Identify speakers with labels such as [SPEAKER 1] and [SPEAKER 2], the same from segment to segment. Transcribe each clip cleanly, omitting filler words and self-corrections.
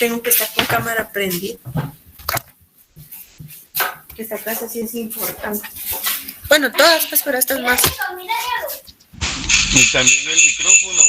[SPEAKER 1] tengo que estar con cámara prendida. Esta clase sí es importante. Bueno, todas, pues, pero esta es más.
[SPEAKER 2] Y también el micrófono.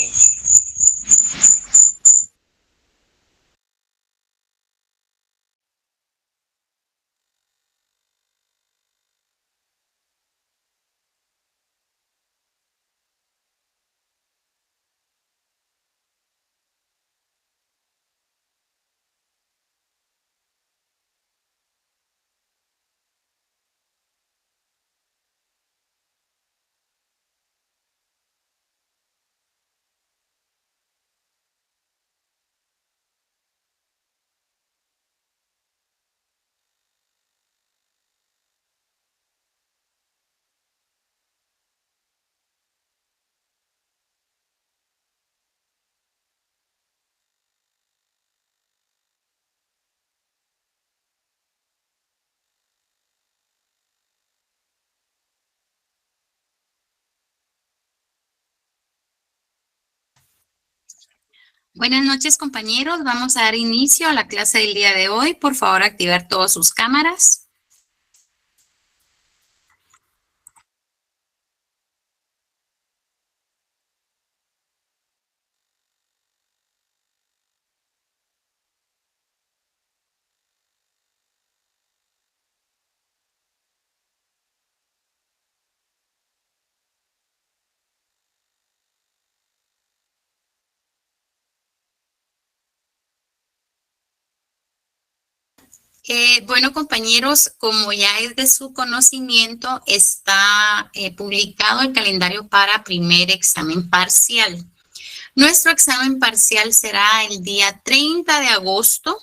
[SPEAKER 3] Buenas noches, compañeros. Vamos a dar inicio a la clase del día de hoy. Por favor, activar todas sus cámaras. Bueno, compañeros, como ya es de su conocimiento, está publicado el calendario para primer examen parcial. Nuestro examen parcial será el día 30 de agosto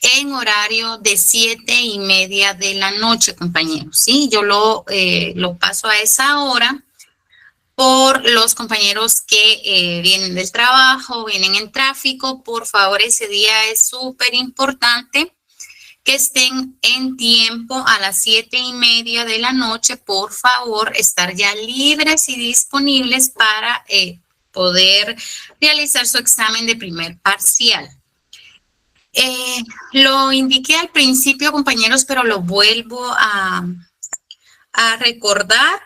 [SPEAKER 3] en horario de 7:30 de la noche, compañeros. Sí, yo lo paso a esa hora por los compañeros que vienen del trabajo, vienen en tráfico. Por favor, ese día es súper importante que estén en tiempo a las 7:30 de la noche, por favor, estar ya libres y disponibles para poder realizar su examen de primer parcial. Lo indiqué al principio, compañeros, pero lo vuelvo a recordar.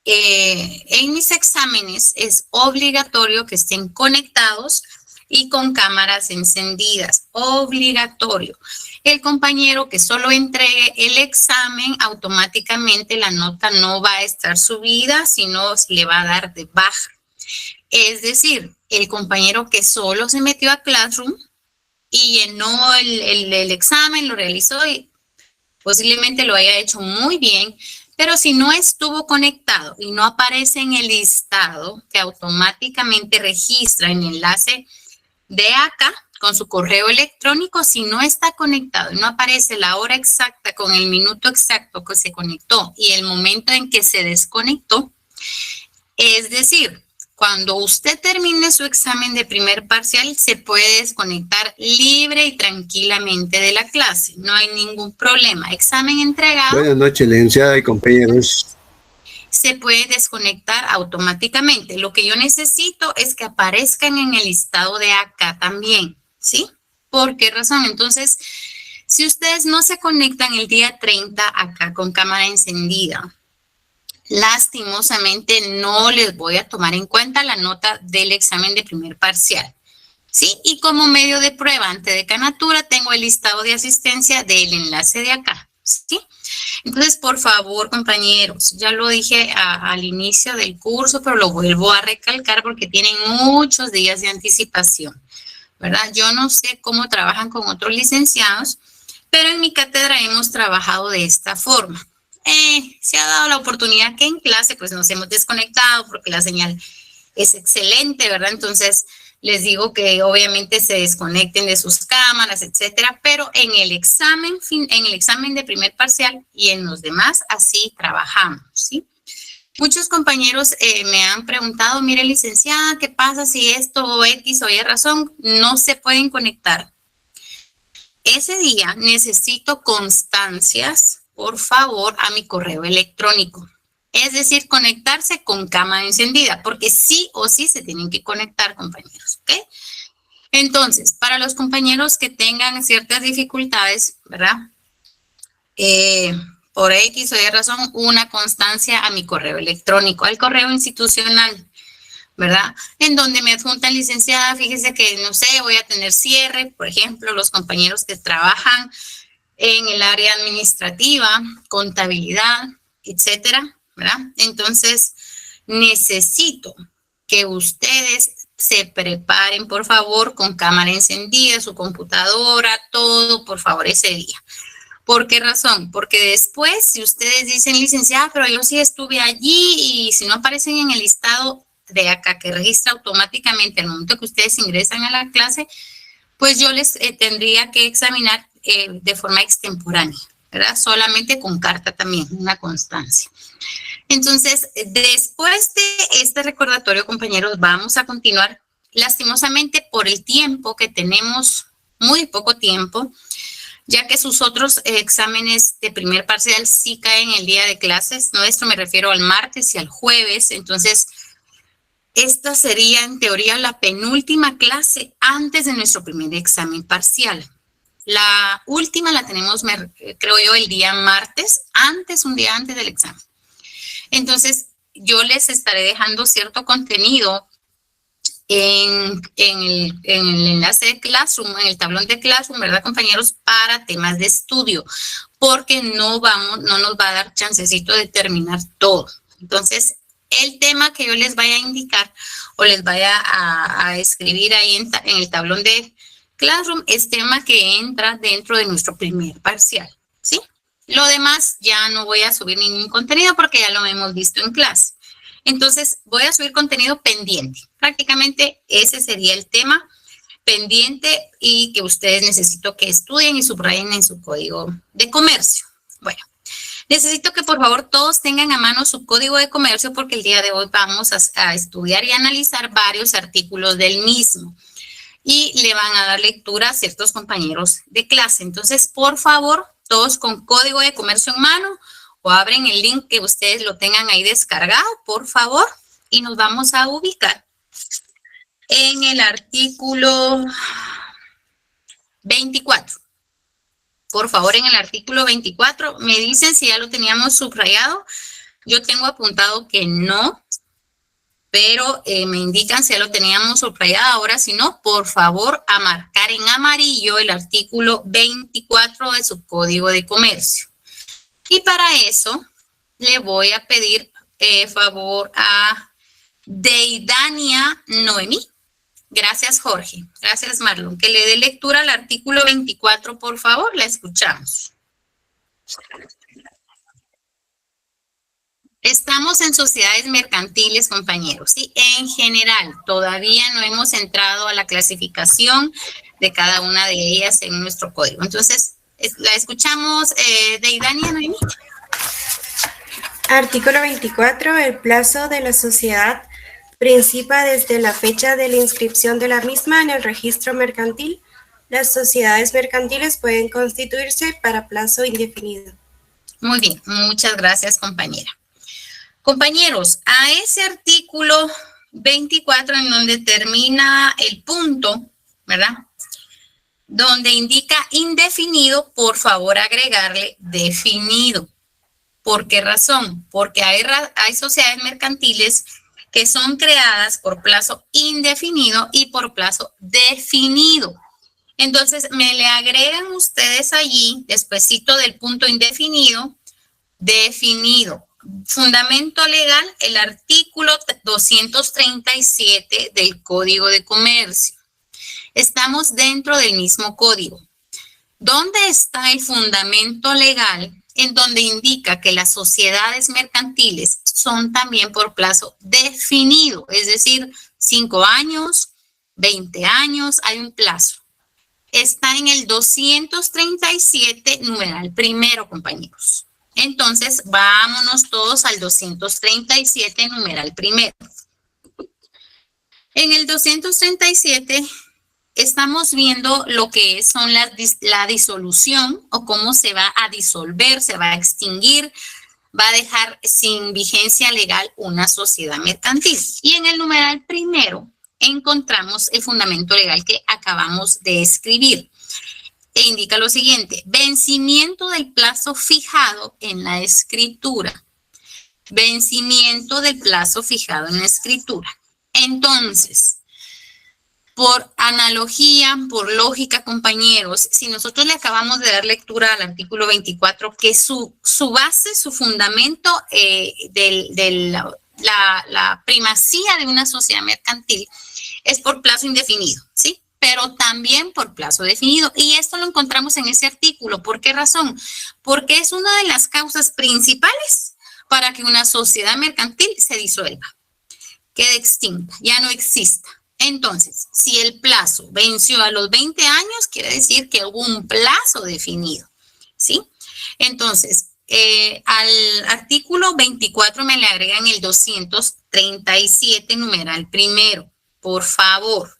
[SPEAKER 3] En mis exámenes es obligatorio que estén conectados y con cámaras encendidas, obligatorio. El compañero que solo entregue el examen, automáticamente la nota no va a estar subida, sino se le va a dar de baja. Es decir, el compañero que solo se metió a Classroom y llenó el examen, lo realizó y posiblemente lo haya hecho muy bien, pero si no estuvo conectado y no aparece en el listado que automáticamente registra en el enlace de acá con su correo electrónico, si no está conectado y no aparece la hora exacta con el minuto exacto que se conectó y el momento en que se desconectó, es decir, cuando usted termine su examen de primer parcial, se puede desconectar libre y tranquilamente de la clase. No hay ningún problema. Examen entregado.
[SPEAKER 4] Buenas noches, licenciada y compañeros.
[SPEAKER 3] Se puede desconectar automáticamente. Lo que yo necesito es que aparezcan en el listado de acá también, ¿sí? ¿Por qué razón? Entonces, si ustedes no se conectan el día 30 acá con cámara encendida, lastimosamente no les voy a tomar en cuenta la nota del examen de primer parcial, ¿sí? Y como medio de prueba ante decanatura tengo el listado de asistencia del enlace de acá, ¿sí? Entonces, por favor, compañeros, ya lo dije al inicio del curso, pero lo vuelvo a recalcar porque tienen muchos días de anticipación, ¿verdad? Yo no sé cómo trabajan con otros licenciados, pero en mi cátedra hemos trabajado de esta forma. Se ha dado la oportunidad que en clase pues nos hemos desconectado porque la señal es excelente, ¿verdad? Entonces les digo que obviamente se desconecten de sus cámaras, etcétera, pero en el examen de primer parcial y en los demás así trabajamos, ¿sí? Muchos compañeros me han preguntado, mire, licenciada, ¿qué pasa si esto o X o Y razón no se pueden conectar? Ese día necesito constancias, por favor, a mi correo electrónico. Es decir, conectarse con cámara encendida, porque sí o sí se tienen que conectar, compañeros, ¿ok? Entonces, para los compañeros que tengan ciertas dificultades, ¿verdad? Por X o Y razón, una constancia a mi correo electrónico, al correo institucional, ¿verdad? En donde me adjuntan, licenciada, fíjese que, no sé, voy a tener cierre, por ejemplo, los compañeros que trabajan en el área administrativa, contabilidad, etcétera, ¿verdad? Entonces, necesito que ustedes se preparen, por favor, con cámara encendida, su computadora, todo, por favor, ese día. ¿Por qué razón? Porque después, si ustedes dicen, licenciada, pero yo sí estuve allí y si no aparecen en el listado de acá que registra automáticamente al momento que ustedes ingresan a la clase, pues yo les tendría que examinar de forma extemporánea, ¿verdad? Solamente con carta también, una constancia. Entonces, después de este recordatorio, compañeros, vamos a continuar. Lastimosamente, por el tiempo que tenemos, muy poco tiempo, ya que sus otros exámenes de primer parcial sí caen el día de clases nuestro, me refiero al martes y al jueves. Entonces, esta sería en teoría la penúltima clase antes de nuestro primer examen parcial. La última la tenemos, creo yo, el día martes, un día antes del examen. Entonces, yo les estaré dejando cierto contenido en el enlace de Classroom, en el tablón de Classroom, ¿verdad, compañeros? Para temas de estudio, porque no nos va a dar chancecito de terminar todo. Entonces, el tema que yo les vaya a indicar o les vaya a escribir ahí en el tablón de Classroom es tema que entra dentro de nuestro primer parcial, ¿sí? Lo demás ya no voy a subir ningún contenido porque ya lo hemos visto en clase. Entonces, voy a subir contenido pendiente. Prácticamente ese sería el tema pendiente y que ustedes necesito que estudien y subrayen en su código de comercio. Bueno, necesito que por favor todos tengan a mano su código de comercio porque el día de hoy vamos a estudiar y analizar varios artículos del mismo. Y le van a dar lectura a ciertos compañeros de clase. Entonces, por favor, todos con código de comercio en mano o abren el link que ustedes lo tengan ahí descargado, por favor, y nos vamos a ubicar en el artículo 24. Por favor, en el artículo 24, me dicen si ya lo teníamos subrayado. Yo tengo apuntado que no, pero me indican si ya lo teníamos subrayado. Ahora, si no, por favor, a marcar en amarillo el artículo 24 de su código de comercio. Y para eso, le voy a pedir favor a Deidania Noemí. Gracias, Jorge. Gracias, Marlon. Que le dé lectura al artículo 24, por favor. La escuchamos. Estamos en sociedades mercantiles, compañeros, ¿sí? En general, todavía no hemos entrado a la clasificación de cada una de ellas en nuestro código. Entonces, la escuchamos, Deidania Noemí.
[SPEAKER 1] Artículo 24. El plazo de la sociedad principia desde la fecha de la inscripción de la misma en el registro mercantil. Las sociedades mercantiles pueden constituirse para plazo indefinido.
[SPEAKER 3] Muy bien, muchas gracias, compañera. Compañeros, a ese artículo 24 en donde termina el punto, ¿verdad? Donde indica indefinido, por favor agregarle definido. ¿Por qué razón? Porque hay sociedades mercantiles que son creadas por plazo indefinido y por plazo definido. Entonces, me le agregan ustedes allí, despuesito del punto indefinido, definido. Fundamento legal, el artículo 237 del Código de Comercio. Estamos dentro del mismo código. ¿Dónde está el fundamento legal en donde indica que las sociedades mercantiles son también por plazo definido? Es decir, 5 años, 20 años, hay un plazo. Está en el 237, numeral primero, compañeros. Entonces, vámonos todos al 237, numeral primero. En el 237 estamos viendo lo que son la disolución o cómo se va a disolver, se va a extinguir, va a dejar sin vigencia legal una sociedad mercantil. Y en el numeral primero encontramos el fundamento legal que acabamos de escribir. E indica lo siguiente: vencimiento del plazo fijado en la escritura. Vencimiento del plazo fijado en la escritura. Entonces, por analogía, por lógica, compañeros, si nosotros le acabamos de dar lectura al artículo 24, que su base, su fundamento la primacía de una sociedad mercantil es por plazo indefinido, ¿sí? Pero también por plazo definido. Y esto lo encontramos en ese artículo. ¿Por qué razón? Porque es una de las causas principales para que una sociedad mercantil se disuelva, quede extinta, ya no exista. Entonces, si el plazo venció a los 20 años, quiere decir que hubo un plazo definido, ¿sí? Entonces, al artículo 24 me le agregan el 237, numeral primero, por favor.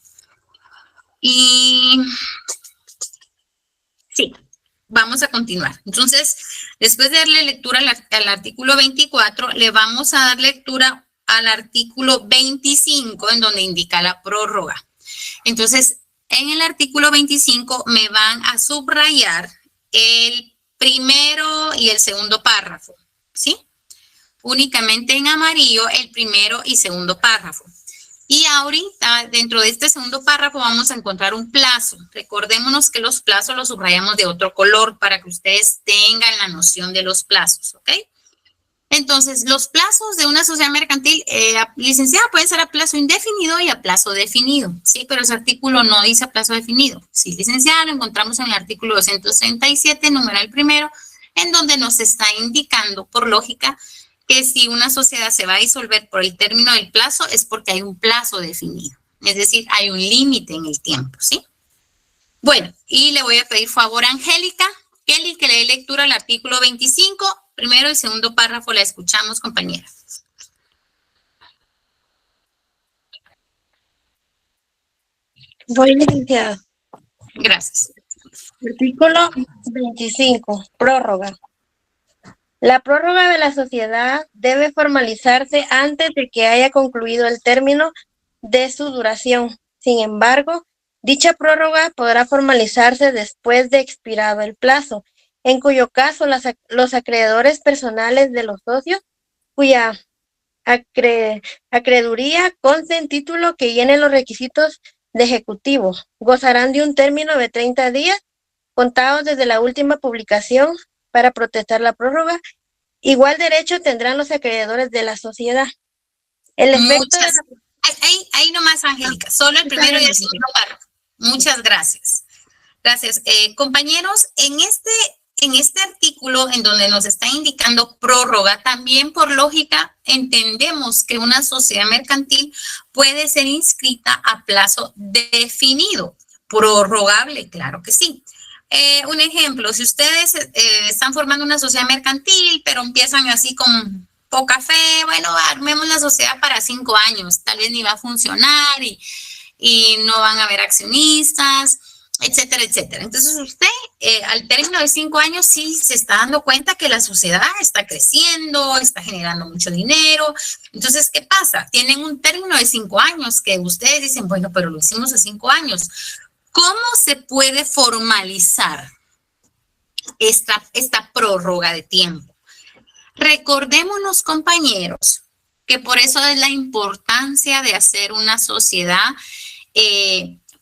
[SPEAKER 3] Y sí, vamos a continuar. Entonces, después de darle lectura al artículo 24, le vamos a dar lectura al artículo 25, en donde indica la prórroga. Entonces, en el artículo 25 me van a subrayar el primero y el segundo párrafo, ¿sí? Únicamente en amarillo el primero y segundo párrafo. Y ahorita, dentro de este segundo párrafo, vamos a encontrar un plazo. Recordémonos que los plazos los subrayamos de otro color para que ustedes tengan la noción de los plazos, ¿ok? Entonces, los plazos de una sociedad mercantil, licenciada, pueden ser a plazo indefinido y a plazo definido, ¿sí? Pero ese artículo no dice a plazo definido. Sí, licenciada, lo encontramos en el artículo 237, numeral primero, en donde nos está indicando, por lógica, que si una sociedad se va a disolver por el término del plazo, es porque hay un plazo definido. Es decir, hay un límite en el tiempo, ¿sí? Bueno, y le voy a pedir favor a Angélica, Kelly, que le dé lectura al artículo 25, primero y segundo párrafo. La escuchamos, compañera.
[SPEAKER 2] Voy, licenciada.
[SPEAKER 3] Gracias.
[SPEAKER 2] Artículo 25. Prórroga. La prórroga de la sociedad debe formalizarse antes de que haya concluido el término de su duración. Sin embargo, dicha prórroga podrá formalizarse después de expirado el plazo, en cuyo caso los acreedores personales de los socios, cuya acreeduría conste en título que llene los requisitos de ejecutivo, gozarán de un término de 30 días contados desde la última publicación para protestar la prórroga. Igual derecho tendrán los acreedores de la sociedad. El efecto de la...
[SPEAKER 3] Ahí nomás, Angélica, solo el primero y el segundo párrafo. Muchas gracias. Gracias. Compañeros, en este artículo en donde nos está indicando prórroga, también por lógica entendemos que una sociedad mercantil puede ser inscrita a plazo definido, prorrogable, claro que sí. Un ejemplo, si ustedes están formando una sociedad mercantil, pero empiezan así con poca fe, bueno, armemos la sociedad para 5 años, tal vez ni va a funcionar y no van a haber accionistas, etcétera, etcétera. Entonces usted al término de 5 años sí se está dando cuenta que la sociedad está creciendo, está generando mucho dinero. Entonces, ¿qué pasa? Tienen un término de 5 años que ustedes dicen, bueno, pero lo hicimos a 5 años. ¿Cómo se puede formalizar esta prórroga de tiempo? Recordémonos, compañeros, que por eso es la importancia de hacer una sociedad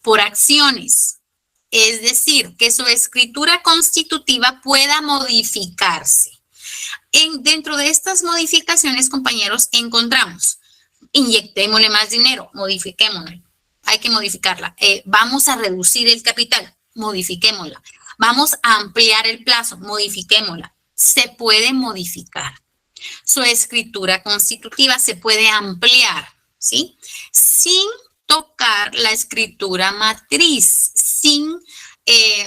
[SPEAKER 3] por acciones. Es decir, que su escritura constitutiva pueda modificarse. Dentro de estas modificaciones, compañeros, encontramos, inyectémosle más dinero, modifiquémoslo. Hay que modificarla. Vamos a reducir el capital, modifiquémosla. Vamos a ampliar el plazo, modifiquémosla. Se puede modificar. Su escritura constitutiva se puede ampliar, ¿sí? Sin tocar la escritura matriz, sin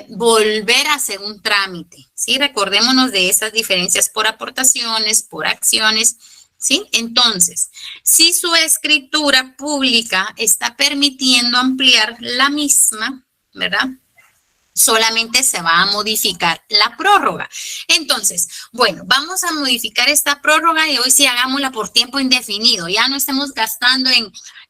[SPEAKER 3] volver a hacer un trámite, ¿sí? Recordémonos de esas diferencias por aportaciones, por acciones, ¿sí? Entonces, si su escritura pública está permitiendo ampliar la misma, ¿verdad? solamente se va a modificar la prórroga. Entonces, bueno, vamos a modificar esta prórroga y hoy sí hagámosla por tiempo indefinido. Ya no estemos gastando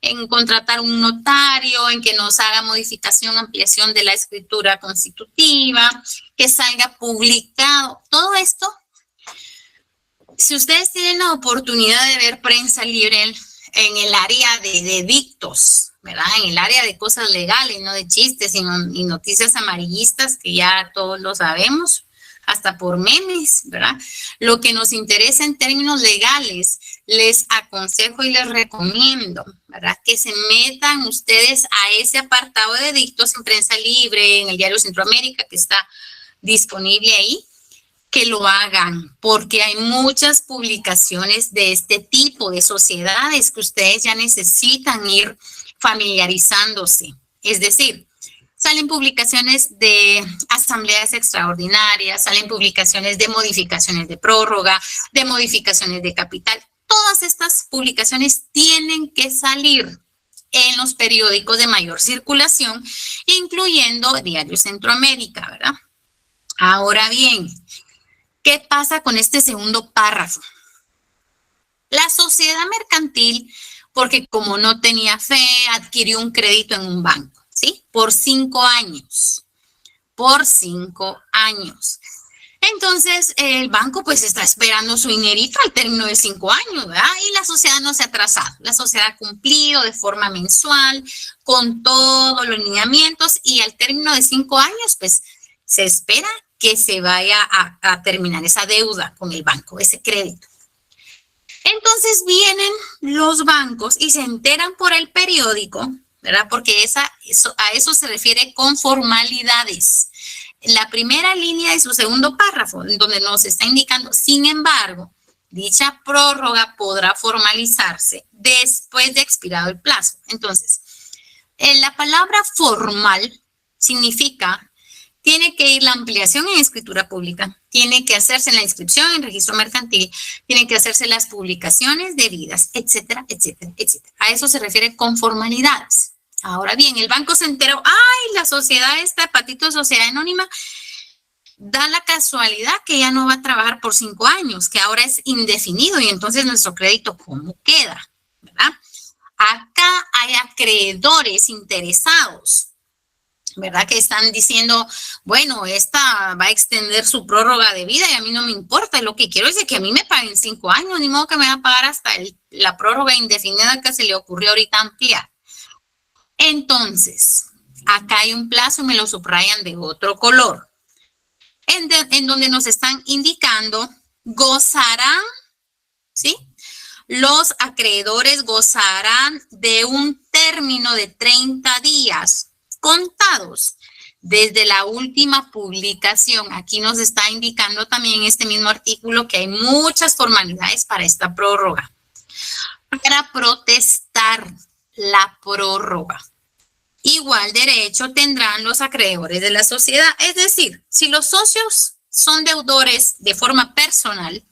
[SPEAKER 3] en contratar un notario, en que nos haga modificación, ampliación de la escritura constitutiva, que salga publicado. Todo esto, si ustedes tienen la oportunidad de ver prensa libre en el área de dictos, ¿verdad? En el área de cosas legales, no de chistes y noticias amarillistas, que ya todos lo sabemos, hasta por memes, ¿verdad? Lo que nos interesa en términos legales, les aconsejo y les recomiendo, ¿verdad? Que se metan ustedes a ese apartado de dictos en prensa libre, en el Diario Centroamérica, que está disponible ahí, que lo hagan, porque hay muchas publicaciones de este tipo de sociedades que ustedes ya necesitan ir familiarizándose. Es decir, salen publicaciones de asambleas extraordinarias, salen publicaciones de modificaciones de prórroga, de modificaciones de capital. Todas estas publicaciones tienen que salir en los periódicos de mayor circulación, incluyendo Diario Centroamérica, ¿verdad? Ahora bien, ¿qué pasa con este segundo párrafo? La sociedad mercantil, porque como no tenía fe, adquirió un crédito en un banco, ¿sí? Por 5 años. Por 5 años. Entonces, el banco pues está esperando su dinerito al término de 5 años, ¿verdad? Y la sociedad no se ha atrasado. La sociedad ha cumplido de forma mensual con todos los lineamientos y al término de 5 años, pues se espera que se vaya a terminar esa deuda con el banco, ese crédito. Entonces vienen los bancos y se enteran por el periódico, ¿verdad? Porque a eso se refiere con formalidades. La primera línea de su segundo párrafo, donde nos está indicando, sin embargo, dicha prórroga podrá formalizarse después de expirado el plazo. Entonces, la palabra formal significa tiene que ir la ampliación en escritura pública, tiene que hacerse la inscripción en registro mercantil, tienen que hacerse las publicaciones debidas, etcétera, etcétera, etcétera. A eso se refiere con formalidades. Ahora bien, el banco se enteró, ¡ay! La sociedad esta, Patito Sociedad Anónima, da la casualidad que ya no va a trabajar por 5 años, que ahora es indefinido y entonces nuestro crédito, ¿cómo queda? ¿Verdad? Acá hay acreedores interesados, ¿verdad? Que están diciendo, bueno, esta va a extender su prórroga de vida y a mí no me importa, lo que quiero es que a mí me paguen 5 años, ni modo que me va a pagar hasta la prórroga indefinida que se le ocurrió ahorita ampliar. Entonces, acá hay un plazo y me lo subrayan de otro color, en donde nos están indicando, gozarán, ¿sí? Los acreedores gozarán de un término de 30 días contados desde la última publicación. Aquí nos está indicando también este mismo artículo que hay muchas formalidades para esta prórroga. Para protestar la prórroga, igual derecho tendrán los acreedores de la sociedad. Es decir, si los socios son deudores de forma personal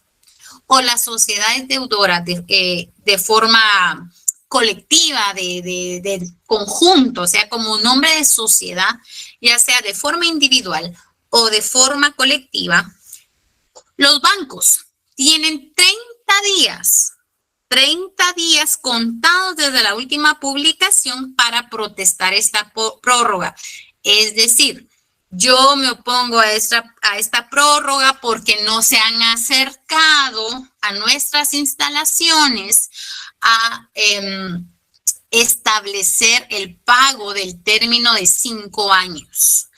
[SPEAKER 3] o la sociedad es deudora de forma colectiva, de conjunto, o sea, como un nombre de sociedad, ya sea de forma individual o de forma colectiva, los bancos tienen 30 días contados desde la última publicación para protestar esta prórroga. Es decir, yo me opongo a esta prórroga porque no se han acercado a nuestras instalaciones a establecer el pago del término de 5 años.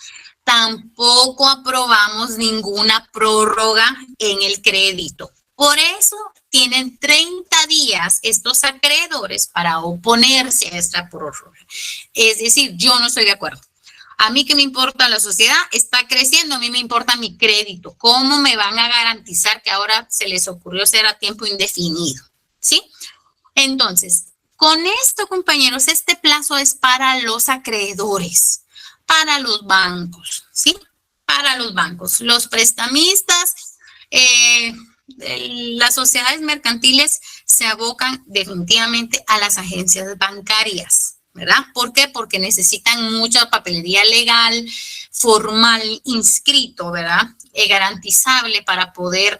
[SPEAKER 3] Tampoco aprobamos ninguna prórroga en el crédito. Por eso tienen 30 días estos acreedores para oponerse a esta prórroga. Es decir, yo no estoy de acuerdo. A mí que me importa la sociedad, está creciendo, a mí me importa mi crédito. ¿Cómo me van a garantizar que ahora se les ocurrió ser a tiempo indefinido? ¿Sí? Entonces, con esto, compañeros, este plazo es para los acreedores, para los bancos, ¿sí? Para los bancos. Los prestamistas, las sociedades mercantiles se abocan definitivamente a las agencias bancarias, ¿verdad? ¿Por qué? Porque necesitan mucha papelería legal, formal, inscrito, ¿verdad? Garantizable para poder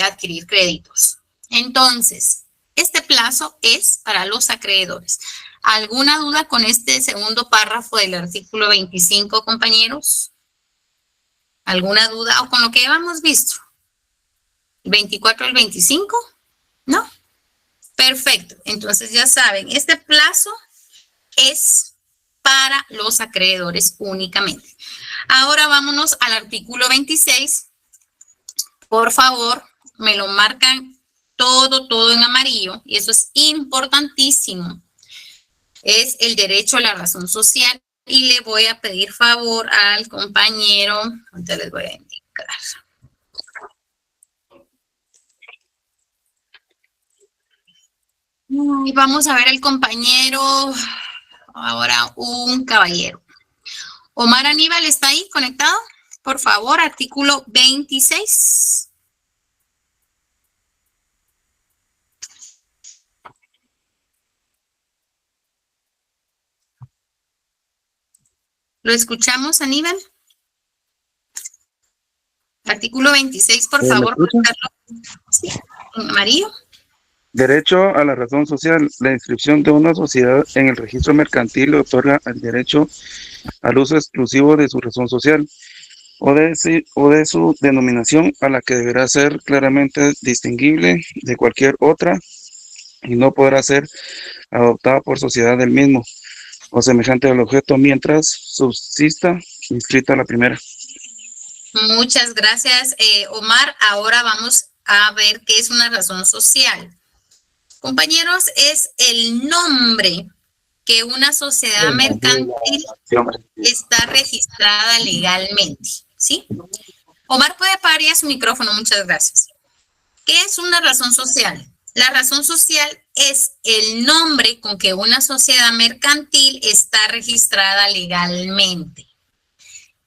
[SPEAKER 3] adquirir créditos. Entonces, este plazo es para los acreedores. ¿Alguna duda con este segundo párrafo del artículo 25, compañeros? ¿Alguna duda o con lo que hemos visto? ¿El 24 al 25? ¿No? Perfecto. Entonces ya saben, este plazo es para los acreedores únicamente. Ahora vámonos al artículo 26. Por favor, me lo marcan todo en amarillo y eso es importantísimo. Es el derecho a la razón social y le voy a pedir favor al compañero, ahorita les voy a indicar. Y vamos a ver el compañero, ahora un caballero. Omar Aníbal, ¿está ahí conectado? Por favor, artículo 26. ¿Lo escuchamos, Aníbal? Artículo 26, por favor. Sí, en amarillo.
[SPEAKER 5] Derecho a la razón social. La inscripción de una sociedad en el registro mercantil le otorga el derecho al uso exclusivo de su razón social o de su denominación, a la que deberá ser claramente distinguible de cualquier otra y no podrá ser adoptada por sociedad del mismo o semejante al objeto mientras subsista inscrita la primera.
[SPEAKER 3] Muchas gracias, Omar. Ahora vamos a ver qué es una razón social. Compañeros, es el nombre que una sociedad mercantil está registrada legalmente, ¿sí? Omar, puede apagar ya su micrófono, muchas gracias. ¿Qué es una razón social? La razón social es el nombre con que una sociedad mercantil está registrada legalmente.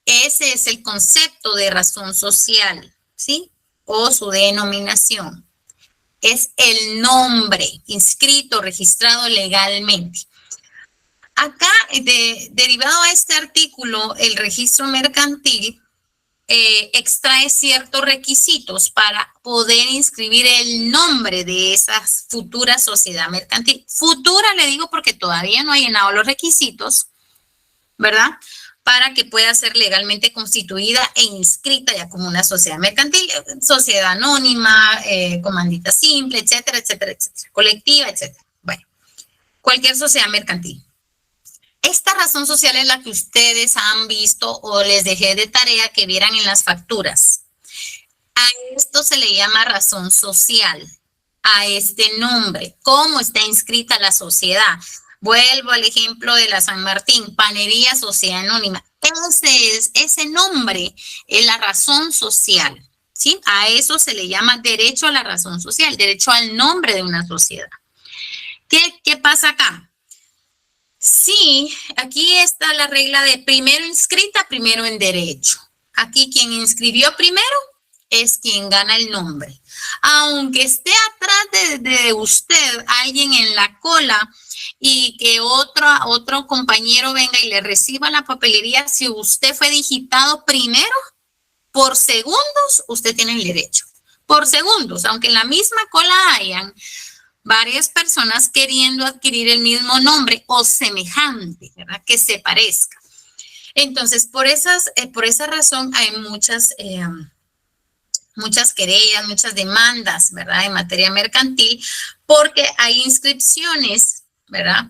[SPEAKER 3] Ese es el concepto de razón social, ¿sí? O su denominación. Es el nombre inscrito, registrado legalmente. Acá, derivado a este artículo, el registro mercantil extrae ciertos requisitos para poder inscribir el nombre de esa futura sociedad mercantil. Futura le digo porque todavía no ha llenado los requisitos, ¿verdad? Para que pueda ser legalmente constituida e inscrita ya como una sociedad mercantil, sociedad anónima, comandita simple, etcétera, etcétera, etcétera, colectiva, etcétera. Bueno, cualquier sociedad mercantil. Esta razón social es la que ustedes han visto o les dejé de tarea que vieran en las facturas. A esto se le llama razón social, a este nombre, cómo está inscrita la sociedad. Vuelvo al ejemplo de la San Martín, Panería Sociedad Anónima. Ese nombre es la razón social, ¿sí? A eso se le llama derecho a la razón social, derecho al nombre de una sociedad. ¿Qué pasa acá? Sí, aquí está la regla de primero inscrita, primero en derecho. Aquí quien inscribió primero es quien gana el nombre. Aunque esté atrás de usted alguien en la cola y que otro compañero venga y le reciba la papelería, si usted fue digitado primero, por segundos usted tiene el derecho. Por segundos, aunque en la misma cola hayan varias personas queriendo adquirir el mismo nombre o semejante, ¿verdad? Que se parezca. Entonces, por esa razón hay muchas querellas, muchas demandas, ¿verdad? En materia mercantil, porque hay inscripciones, ¿verdad?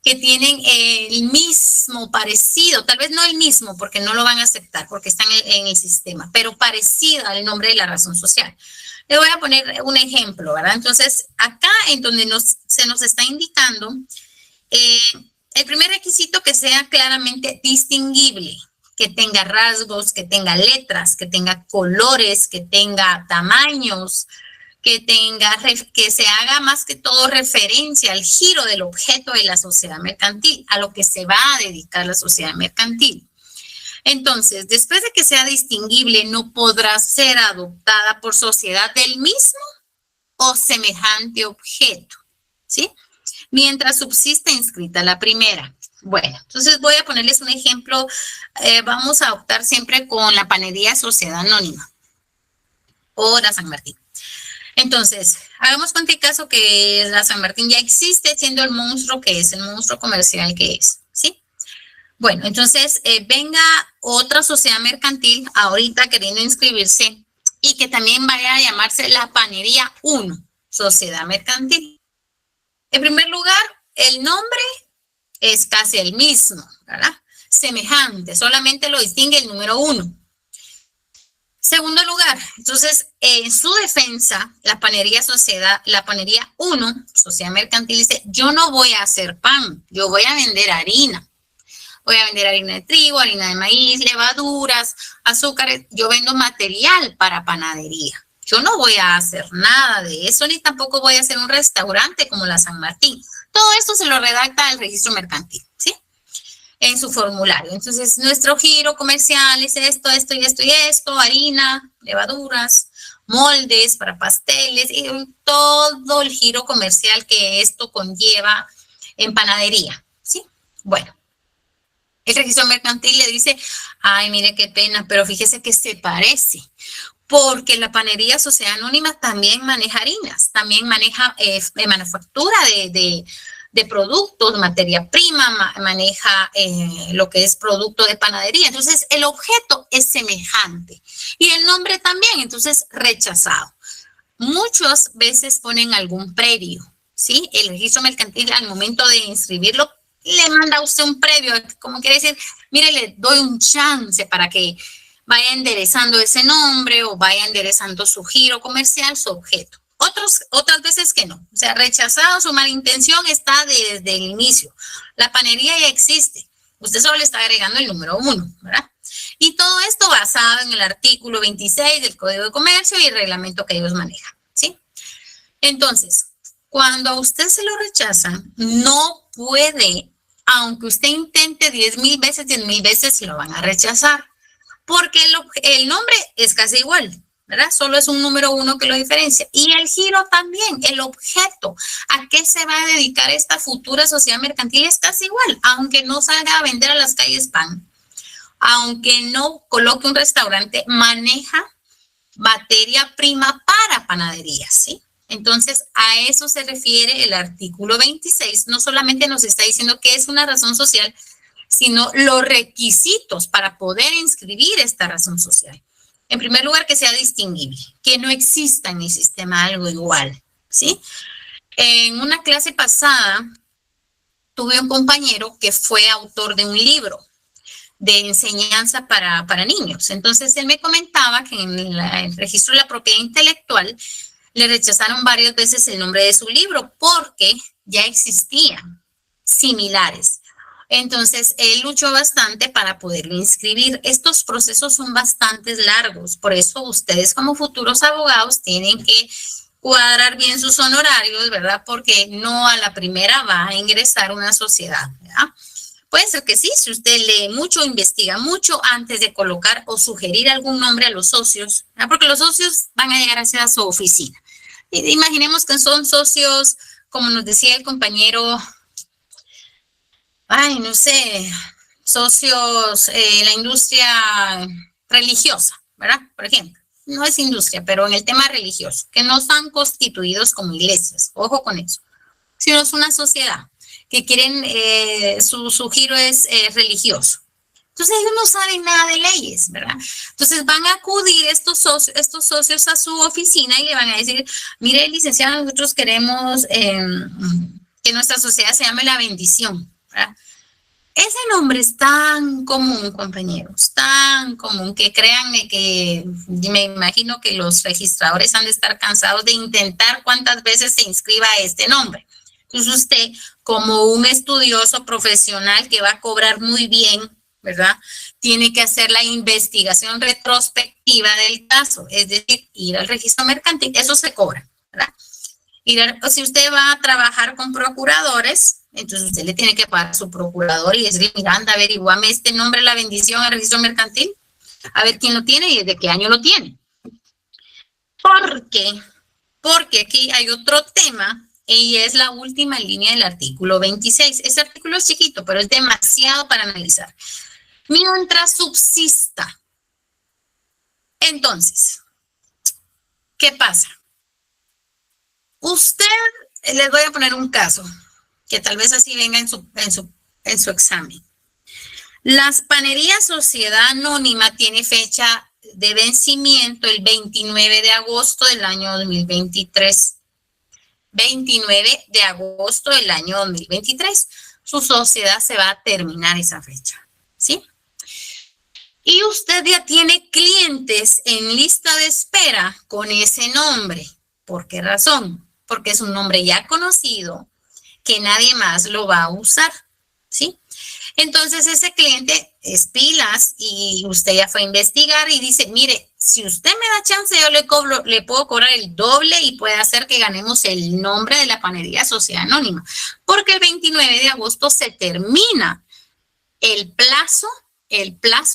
[SPEAKER 3] Que tienen el mismo parecido, tal vez no el mismo, porque no lo van a aceptar, porque están en el sistema, pero parecido al nombre de la razón social. Le voy a poner un ejemplo, ¿verdad? Entonces, acá en donde se nos está indicando, el primer requisito que sea claramente distinguible, que tenga rasgos, que tenga letras, que tenga colores, que tenga tamaños, que se haga más que todo referencia al giro del objeto de la sociedad mercantil, a lo que se va a dedicar la sociedad mercantil. Entonces, después de que sea distinguible, no podrá ser adoptada por sociedad del mismo o semejante objeto, ¿sí? mientras subsiste inscrita la primera. Bueno, entonces voy a ponerles un ejemplo. Vamos a optar siempre con la Panadería Sociedad Anónima o la San Martín. Entonces, hagamos cuenta el caso que la San Martín ya existe, siendo el monstruo que es, el monstruo comercial que es, ¿sí? Bueno, entonces venga otra sociedad mercantil ahorita queriendo inscribirse y que también vaya a llamarse la Panadería 1, Sociedad Mercantil. En primer lugar, el nombre es casi el mismo, ¿verdad? Semejante, solamente lo distingue el número 1. Segundo lugar, entonces, en su defensa, la Panadería 1, Sociedad Mercantil, dice, yo no voy a hacer pan, yo voy a vender harina. Voy a vender harina de trigo, harina de maíz, levaduras, azúcares. Yo vendo material para panadería. Yo no voy a hacer nada de eso, ni tampoco voy a hacer un restaurante como la San Martín. Todo esto se lo redacta el registro mercantil, ¿sí? En su formulario. Entonces, nuestro giro comercial es esto, esto y esto y esto, harina, levaduras, moldes para pasteles y todo el giro comercial que esto conlleva en panadería, ¿sí? Bueno, el registro mercantil le dice, ay, mire qué pena, pero fíjese que se parece, porque la Panadería Sociedad Anónima también maneja harinas, también maneja manufactura de productos, materia prima, maneja lo que es producto de panadería. Entonces, el objeto es semejante y el nombre también, entonces, rechazado. Muchas veces ponen algún previo, ¿sí? El registro mercantil al momento de inscribirlo le manda a usted un previo, como quiere decir, mire, le doy un chance para que vaya enderezando ese nombre o vaya enderezando su giro comercial, su objeto. Otras veces que no, o sea, rechazado, su malintención está desde el inicio. La panadería ya existe, usted solo le está agregando el número 1, ¿verdad? Y todo esto basado en el artículo 26 del Código de Comercio y el reglamento que ellos manejan, ¿sí? Entonces, cuando a usted se lo rechazan, no puede, aunque usted intente 10,000 veces lo van a rechazar, porque el nombre es casi igual, ¿verdad? Solo es un número 1 que lo diferencia. Y el giro también, el objeto, ¿a qué se va a dedicar esta futura sociedad mercantil? Es casi igual, aunque no salga a vender a las calles pan, aunque no coloque un restaurante, maneja materia prima para panaderías, ¿sí? Entonces, a eso se refiere el artículo 26. No solamente nos está diciendo que es una razón social, sino los requisitos para poder inscribir esta razón social. En primer lugar, que sea distinguible, que no exista en el sistema algo igual, ¿sí? En una clase pasada, tuve un compañero que fue autor de un libro de enseñanza para niños. Entonces, él me comentaba que en el registro de la propiedad intelectual le rechazaron varias veces el nombre de su libro porque ya existían similares. Entonces, él luchó bastante para poderlo inscribir. Estos procesos son bastante largos, por eso ustedes como futuros abogados tienen que cuadrar bien sus honorarios, ¿verdad? Porque no a la primera va a ingresar una sociedad, ¿verdad? Puede ser que sí, si usted lee mucho, investiga mucho antes de colocar o sugerir algún nombre a los socios, ¿verdad? Porque los socios van a llegar hacia su oficina. Imaginemos que son socios, como nos decía el compañero, no sé, socios en la industria religiosa, ¿verdad? Por ejemplo, no es industria, pero en el tema religioso, que no están constituidos como iglesias, ojo con eso, sino es una sociedad que quieren, su giro es religioso. Entonces ellos no saben nada de leyes, ¿verdad? Entonces van a acudir estos socios a su oficina y le van a decir, mire, licenciado, nosotros queremos que nuestra sociedad se llame La Bendición, ¿verdad? Ese nombre es tan común, compañeros, tan común que créanme que me imagino que los registradores han de estar cansados de intentar cuántas veces se inscriba este nombre. Entonces usted, como un estudioso profesional que va a cobrar muy bien, ¿verdad? Tiene que hacer la investigación retrospectiva del caso, es decir, ir al registro mercantil, eso se cobra, ¿verdad? Si usted va a trabajar con procuradores, entonces usted le tiene que pagar a su procurador y decirle, mira, anda, averiguame este nombre, La Bendición, el registro mercantil, a ver quién lo tiene y desde qué año lo tiene. ¿Por qué? Porque aquí hay otro tema y es la última línea del artículo 26. Ese artículo es chiquito, pero es demasiado para analizar. Mientras subsista. Entonces, ¿qué pasa? Usted, les voy a poner un caso, que tal vez así venga en su examen. Las panerías Sociedad Anónima tiene fecha de vencimiento el 29 de agosto del año 2023. 29 de agosto del año 2023. Su sociedad se va a terminar esa fecha, ¿sí? Y usted ya tiene clientes en lista de espera con ese nombre. ¿Por qué razón? Porque es un nombre ya conocido que nadie más lo va a usar, ¿sí? Entonces ese cliente es pilas y usted ya fue a investigar y dice, mire, si usted me da chance, yo le puedo cobrar el doble y puede hacer que ganemos el nombre de la Panería Sociedad Anónima. Porque el 29 de agosto se termina el plazo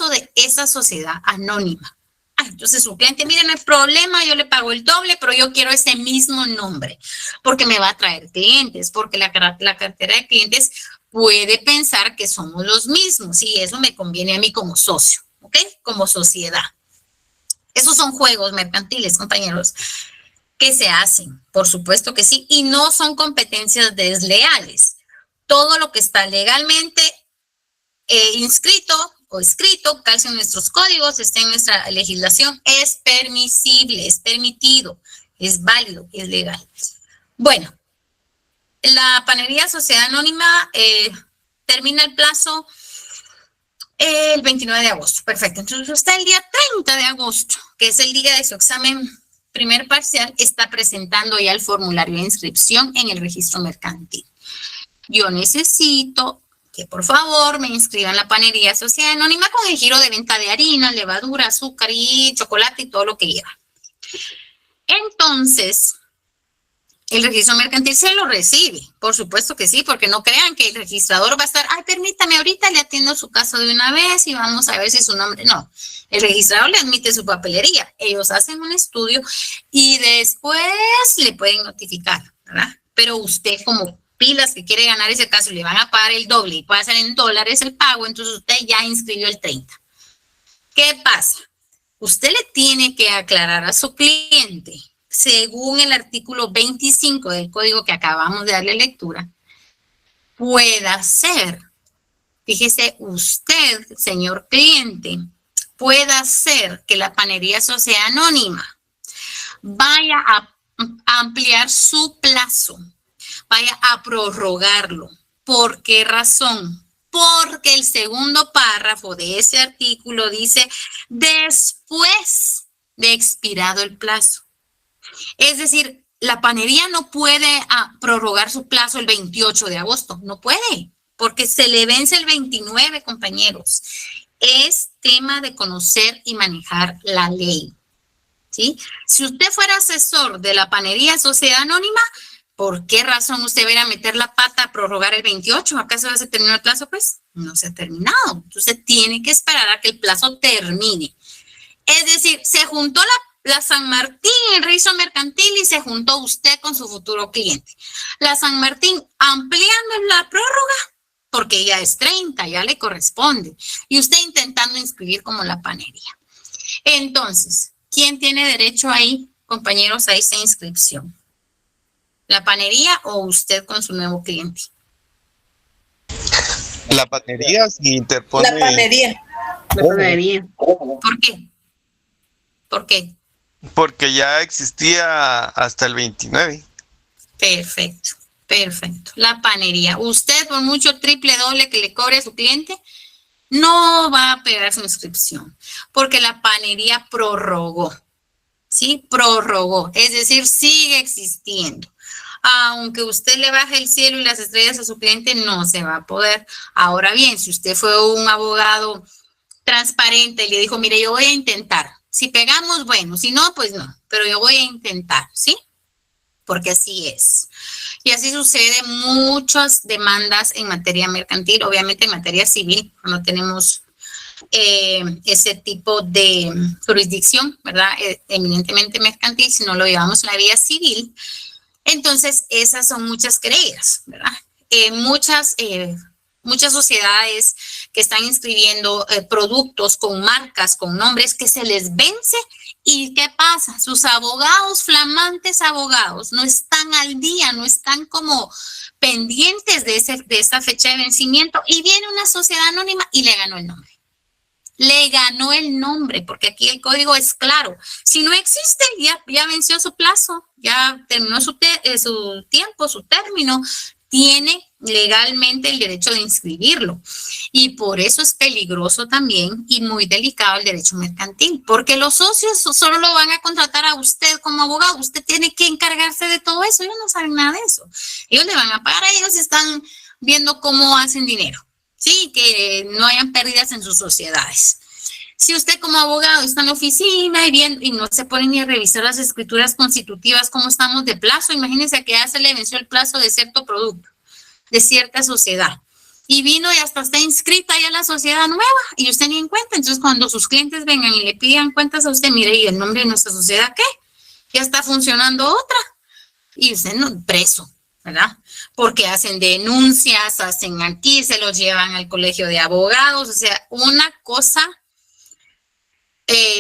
[SPEAKER 3] de esa sociedad anónima. Entonces su cliente, mire, no hay problema, yo le pago el doble, pero yo quiero ese mismo nombre porque me va a traer clientes, porque la cartera de clientes puede pensar que somos los mismos y eso me conviene a mí como socio, ¿ok? Como sociedad. Esos son juegos mercantiles, compañeros, que se hacen, por supuesto que sí, y no son competencias desleales. Todo lo que está legalmente inscrito o escrito, calce en nuestros códigos, está en nuestra legislación, es permisible, es permitido, es válido, es legal. Bueno, la Panería Sociedad Anónima termina el plazo el 29 de agosto. Perfecto. Entonces usted el día 30 de agosto, que es el día de su examen primer parcial, está presentando ya el formulario de inscripción en el registro mercantil. Yo necesito que por favor me inscriban en la Panería Sociedad Anónima con el giro de venta de harina, levadura, azúcar y chocolate y todo lo que lleva. Entonces, el registro mercantil se lo recibe, por supuesto que sí, porque no crean que el registrador va a estar, ay, permítame, ahorita le atiendo su caso de una vez y vamos a ver si su nombre, no, el registrador le admite su papelería, ellos hacen un estudio y después le pueden notificar, ¿verdad? Pero usted como pilas que quiere ganar ese caso le van a pagar el doble y puede hacer en dólares el pago, entonces usted ya inscribió el 30. ¿Qué pasa? Usted le tiene que aclarar a su cliente, según el artículo 25 del código que acabamos de darle lectura, pueda ser, fíjese usted, señor cliente, pueda ser que la Panería Sociedad Anónima vaya a ampliar su plazo, vaya a prorrogarlo. ¿Por qué razón? Porque el segundo párrafo de ese artículo dice después de expirado el plazo. Es decir, la panería no puede prorrogar su plazo el 28 de agosto, no puede, porque se le vence el 29, compañeros. Es tema de conocer y manejar la ley, ¿sí? Si usted fuera asesor de la Panería Sociedad Anónima, ¿por qué razón usted va a ir a meter la pata a prorrogar el 28? ¿Acaso ya se terminó el plazo? Pues no se ha terminado. Entonces tiene que esperar a que el plazo termine. Es decir, se juntó la San Martín, el registro mercantil, y se juntó usted con su futuro cliente. La San Martín ampliando la prórroga, porque ya es 30, ya le corresponde. Y usted intentando inscribir como la panería. Entonces, ¿quién tiene derecho ahí, compañeros, a esa inscripción? ¿La panería o usted con su nuevo cliente?
[SPEAKER 6] La panería se interpone.
[SPEAKER 2] La panería.
[SPEAKER 7] La panería.
[SPEAKER 3] ¿Por qué? ¿Por qué?
[SPEAKER 6] Porque ya existía hasta el 29.
[SPEAKER 3] Perfecto, perfecto. La panería. Usted, por mucho triple doble que le cobre a su cliente, no va a pegar su inscripción, porque la panería prorrogó, ¿sí? Prorrogó, es decir, sigue existiendo. Aunque usted le baje el cielo y las estrellas a su cliente, no se va a poder. Ahora bien, si usted fue un abogado transparente y le dijo, mire, yo voy a intentar. Si pegamos, bueno, si no, pues no, pero yo voy a intentar, ¿sí? Porque así es. Y así sucede muchas demandas en materia mercantil, obviamente en materia civil, no tenemos ese tipo de jurisdicción, ¿verdad? Eminentemente mercantil, si no lo llevamos a la vía civil. Entonces, esas son muchas querellas, ¿verdad? Muchas sociedades que están inscribiendo productos con marcas, con nombres que se les vence. ¿Y qué pasa? Sus abogados, flamantes abogados, no están al día, no están como pendientes de esa fecha de vencimiento, y viene una sociedad anónima y le ganó el nombre. Le ganó el nombre, porque aquí el código es claro. Si no existe, ya venció su plazo, ya terminó su tiempo, su término, tiene legalmente el derecho de inscribirlo. Y por eso es peligroso también y muy delicado el derecho mercantil, porque los socios solo lo van a contratar a usted como abogado. Usted tiene que encargarse de todo eso. Ellos no saben nada de eso. Ellos le van a pagar a ellos, están viendo cómo hacen dinero. Sí, que no hayan pérdidas en sus sociedades. Si usted como abogado está en la oficina y no se pone ni a revisar las escrituras constitutivas, cómo estamos de plazo, imagínense que ya se le venció el plazo de cierto producto, de cierta sociedad, y vino y hasta está inscrita ya la sociedad nueva y usted ni en cuenta. Entonces, cuando sus clientes vengan y le pidan cuentas a usted, mire, ¿y el nombre de nuestra sociedad qué? Ya está funcionando otra. Y usted no, preso, ¿verdad? Porque hacen denuncias, hacen aquí, se los llevan al colegio de abogados, o sea, una cosa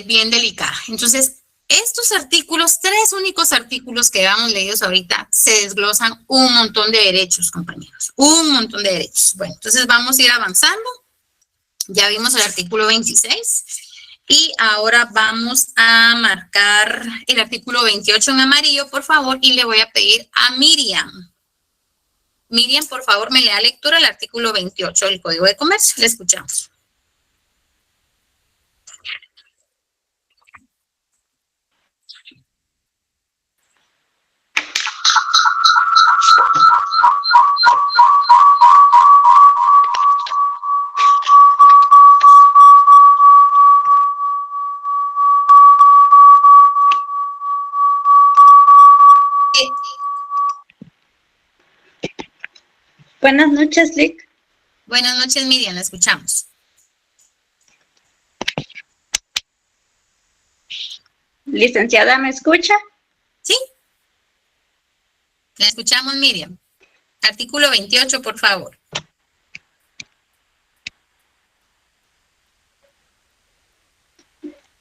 [SPEAKER 3] bien delicada. Entonces, estos artículos, 3 únicos artículos que habíamos leído ahorita, se desglosan un montón de derechos, compañeros, un montón de derechos. Bueno, entonces vamos a ir avanzando. Ya vimos el artículo 26 y ahora vamos a marcar el artículo 28 en amarillo, por favor, y le voy a pedir a Miriam. Miriam, por favor, me lea lectura el artículo 28 del Código de Comercio. Le escuchamos.
[SPEAKER 7] Buenas noches, Lick.
[SPEAKER 3] Buenas noches, Miriam, la escuchamos.
[SPEAKER 7] Licenciada, ¿me escucha?
[SPEAKER 3] ¿Sí? La escuchamos, Miriam. Artículo 28, por favor.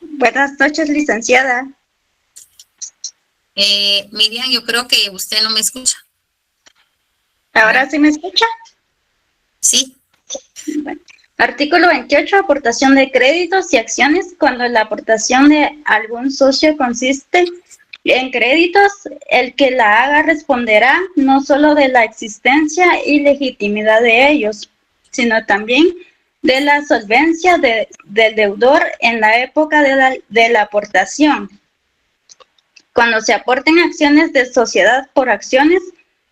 [SPEAKER 7] Buenas noches, licenciada.
[SPEAKER 3] Miriam, yo creo que usted no me escucha.
[SPEAKER 7] ¿Ahora sí me escucha?
[SPEAKER 3] Sí.
[SPEAKER 7] Bueno. Artículo 28, aportación de créditos y acciones. Cuando la aportación de algún socio consiste en créditos, el que la haga responderá no solo de la existencia y legitimidad de ellos, sino también de la solvencia del deudor en la época de la aportación. Cuando se aporten acciones de sociedad por acciones,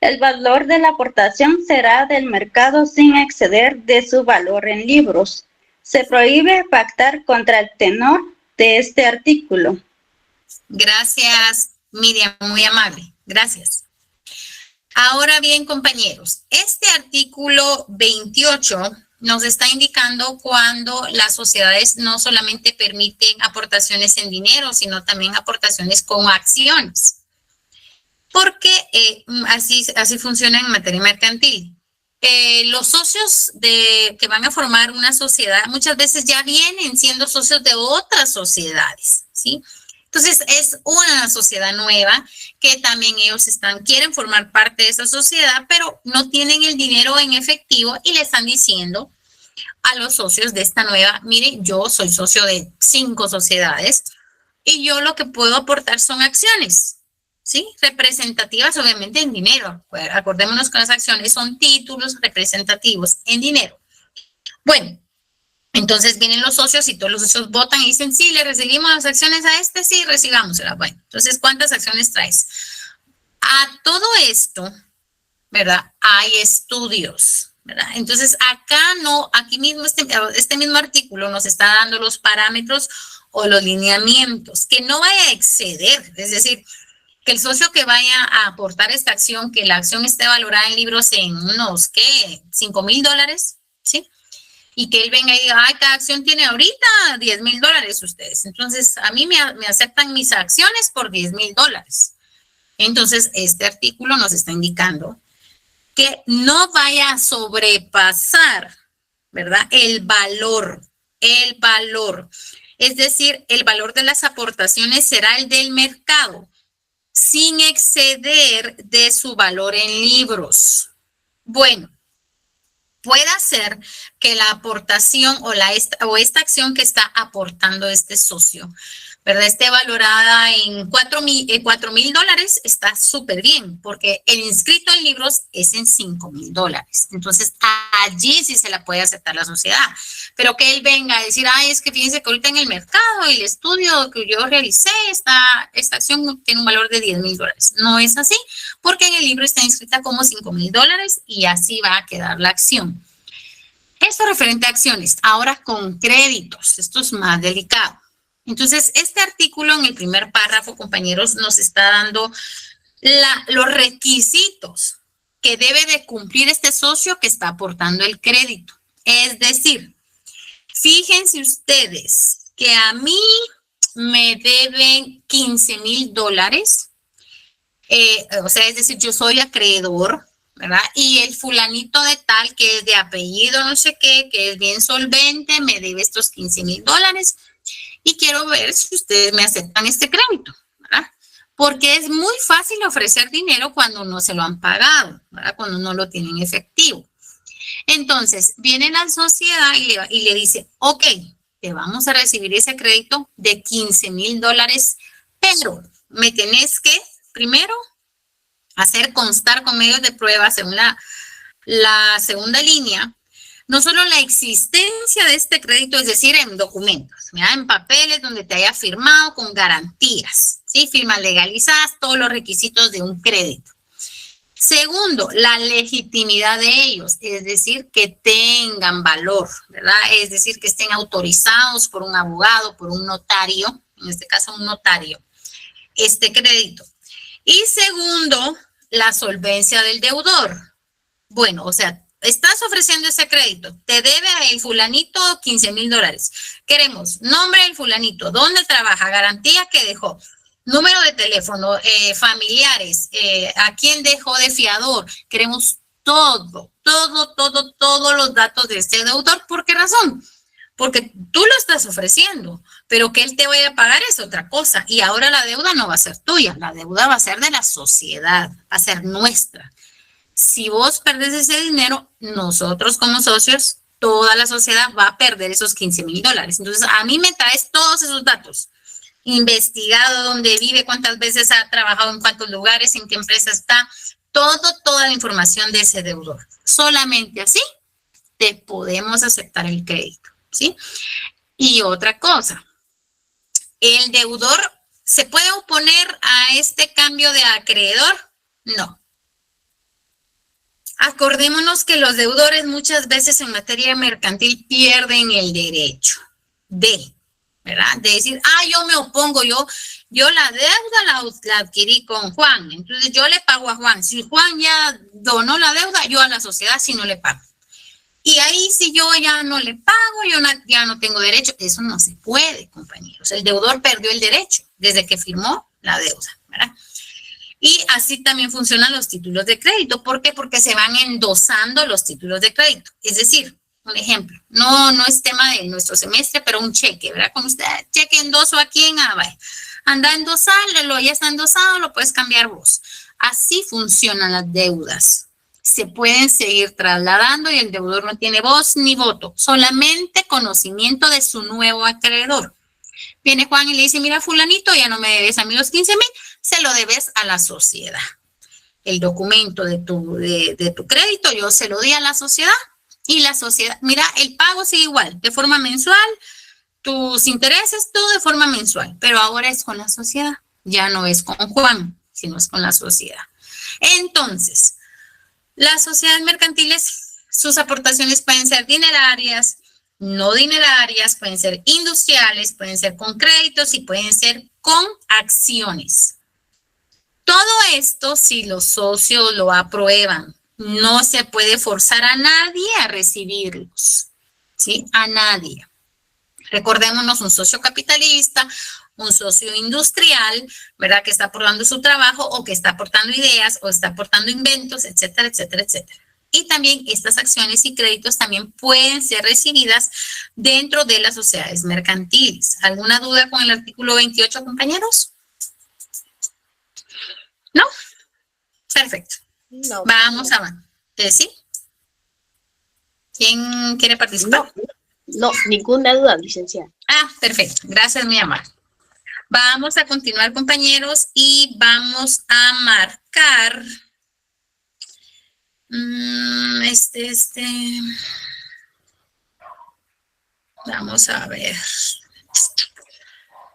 [SPEAKER 7] el valor de la aportación será del mercado sin exceder de su valor en libros. Se prohíbe pactar contra el tenor de este artículo.
[SPEAKER 3] Gracias, Miriam, muy amable. Gracias. Ahora bien, compañeros, este artículo 28 nos está indicando cuando las sociedades no solamente permiten aportaciones en dinero, sino también aportaciones con acciones. Porque así funciona en materia mercantil. Los socios que van a formar una sociedad muchas veces ya vienen siendo socios de otras sociedades, ¿sí? Entonces, es una sociedad nueva que también ellos quieren formar parte de esa sociedad, pero no tienen el dinero en efectivo y le están diciendo a los socios de esta nueva, miren, yo soy socio de 5 sociedades y yo lo que puedo aportar son acciones. ¿Sí? Representativas, obviamente, en dinero. Pues, acordémonos que las acciones son títulos representativos en dinero. Bueno, entonces vienen los socios y todos los socios votan y dicen, sí, le recibimos las acciones a este, sí, recibámoslas. Bueno, entonces, ¿cuántas acciones traes? A todo esto, ¿verdad? Hay estudios, ¿verdad? Entonces, aquí mismo, este mismo artículo nos está dando los parámetros o los lineamientos, que no vaya a exceder, es decir, que el socio que vaya a aportar esta acción, que la acción esté valorada en libros en unos, ¿qué? $5,000, ¿sí? Y que él venga y diga, ay, cada acción tiene ahorita $10,000 ustedes. Entonces, a mí me aceptan mis acciones por $10,000. Entonces, este artículo nos está indicando que no vaya a sobrepasar, ¿verdad? El valor. Es decir, el valor de las aportaciones será el del mercado, sin exceder de su valor en libros. Bueno, puede ser que la aportación o esta acción que está aportando este socio, ¿verdad?, esté valorada en $4,000, está súper bien, porque el inscrito en libros es en $5,000. Entonces, allí sí se la puede aceptar la sociedad. Pero que él venga a decir, ay, es que fíjense que ahorita en el mercado, el estudio que yo realicé, esta acción tiene un valor de $10,000. No es así, porque en el libro está inscrita como $5,000 y así va a quedar la acción. Esto referente a acciones. Ahora con créditos, esto es más delicado. Entonces, este artículo en el primer párrafo, compañeros, nos está dando los requisitos que debe de cumplir este socio que está aportando el crédito. Es decir, fíjense ustedes que a mí me deben $15,000, o sea, es decir, yo soy acreedor, ¿verdad? Y el fulanito de tal, que es de apellido no sé qué, que es bien solvente, me debe estos $15,000 y quiero ver si ustedes me aceptan este crédito, ¿verdad? Porque es muy fácil ofrecer dinero cuando no se lo han pagado, ¿verdad? Cuando no lo tienen efectivo. Entonces, viene la sociedad y le dice, ok, te vamos a recibir ese crédito de $15,000, pero me tenés que, primero, hacer constar con medios de prueba, según la segunda línea, no solo la existencia de este crédito, es decir, en documentos, ¿verdad?, en papeles donde te haya firmado con garantías, ¿sí?, firmas legalizadas, todos los requisitos de un crédito. Segundo, la legitimidad de ellos, es decir, que tengan valor, ¿verdad? Es decir, que estén autorizados por un abogado, por un notario, en este caso un notario, este crédito. Y segundo, la solvencia del deudor. Bueno, o sea, estás ofreciendo ese crédito, te debe el fulanito $15,000. Queremos nombre del fulanito, dónde trabaja, garantía que dejó, número de teléfono, familiares, a quién dejó de fiador. Queremos todos los datos de este deudor. ¿Por qué razón? Porque tú lo estás ofreciendo, pero que él te vaya a pagar es otra cosa. Y ahora la deuda no va a ser tuya, la deuda va a ser de la sociedad, va a ser nuestra. Si vos perdés ese dinero, nosotros como socios, toda la sociedad va a perder esos $15,000. Entonces, a mí me traes todos esos datos. Investigado, dónde vive, cuántas veces ha trabajado, en cuántos lugares, en qué empresa está, toda la información de ese deudor. Solamente así te podemos aceptar el crédito, ¿sí? Y otra cosa, ¿el deudor se puede oponer a este cambio de acreedor? No. Acordémonos que los deudores muchas veces en materia mercantil pierden el derecho ¿verdad? De decir, yo me opongo, yo la deuda la adquirí con Juan, entonces yo le pago a Juan. Si Juan ya donó la deuda, yo a la sociedad sí no le pago. Y ahí si yo ya no le pago, ya no tengo derecho. Eso no se puede, compañeros. El deudor perdió el derecho desde que firmó la deuda, ¿verdad? Y así también funcionan los títulos de crédito. ¿Por qué? Porque se van endosando los títulos de crédito. Es decir, un ejemplo, no es tema de nuestro semestre, pero un cheque, ¿verdad? Como usted, cheque endoso a quién, anda a endosarlo, ya está endosado, lo puedes cambiar vos. Así funcionan las deudas. Se pueden seguir trasladando y el deudor no tiene voz ni voto, solamente conocimiento de su nuevo acreedor. Viene Juan y le dice, mira, fulanito, ya no me debes a mí los $15,000, se lo debes a la sociedad. El documento de tu crédito yo se lo di a la sociedad. Y la sociedad, mira, el pago sigue igual, de forma mensual, tus intereses, todo de forma mensual, pero ahora es con la sociedad, ya no es con Juan, sino es con la sociedad. Entonces, las sociedades mercantiles, sus aportaciones pueden ser dinerarias, no dinerarias, pueden ser industriales, pueden ser con créditos y pueden ser con acciones. Todo esto, si los socios lo aprueban, no se puede forzar a nadie a recibirlos, ¿sí? A nadie. Recordémonos, un socio capitalista un socio industrial, ¿verdad? Que está aportando su trabajo o que está aportando ideas o está aportando inventos, etcétera, etcétera, etcétera. Y también estas acciones y créditos también pueden ser recibidas dentro de las sociedades mercantiles. ¿Alguna duda con el artículo 28, compañeros? ¿No? Perfecto.
[SPEAKER 2] No.
[SPEAKER 3] Vamos a ver. ¿Sí? ¿Quién quiere participar?
[SPEAKER 2] No, ninguna duda, licenciada.
[SPEAKER 3] Ah, perfecto. Gracias, mi amor. Vamos a continuar, compañeros, y vamos a marcar Vamos a ver.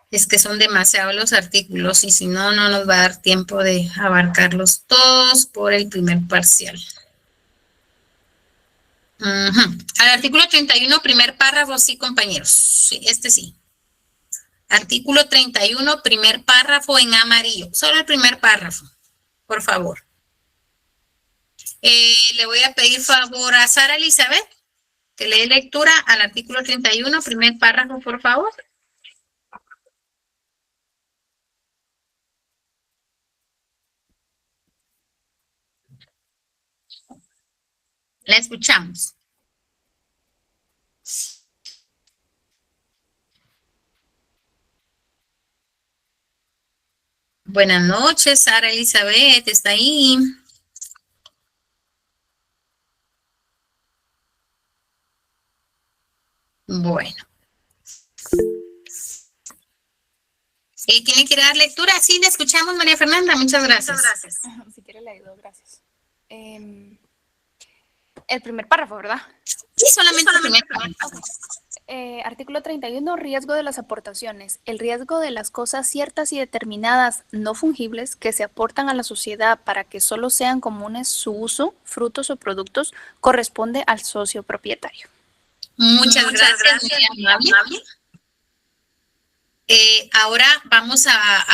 [SPEAKER 3] Es que son demasiados los artículos y si no, no nos va a dar tiempo de abarcarlos todos por el primer parcial. Al artículo 31, primer párrafo, sí, compañeros. Sí, sí. Artículo 31, primer párrafo en amarillo. Solo el primer párrafo, por favor. Le voy a pedir favor a Sara Elizabeth que le dé lectura al artículo 31, primer párrafo, por favor. La escuchamos. Buenas noches, Sara Elizabeth, ¿está ahí? Bueno. ¿Quién le quiere dar lectura? Sí, le escuchamos, María Fernanda. Muchas gracias.
[SPEAKER 8] Si quiere le ayudo, gracias. El primer párrafo, ¿verdad?
[SPEAKER 3] Sí, solamente el primer párrafo.
[SPEAKER 8] Artículo 31, riesgo de las aportaciones. El riesgo de las cosas ciertas y determinadas no fungibles que se aportan a la sociedad para que solo sean comunes su uso, frutos o productos, corresponde al socio propietario.
[SPEAKER 3] Muchas gracias, muy amable. Ahora vamos a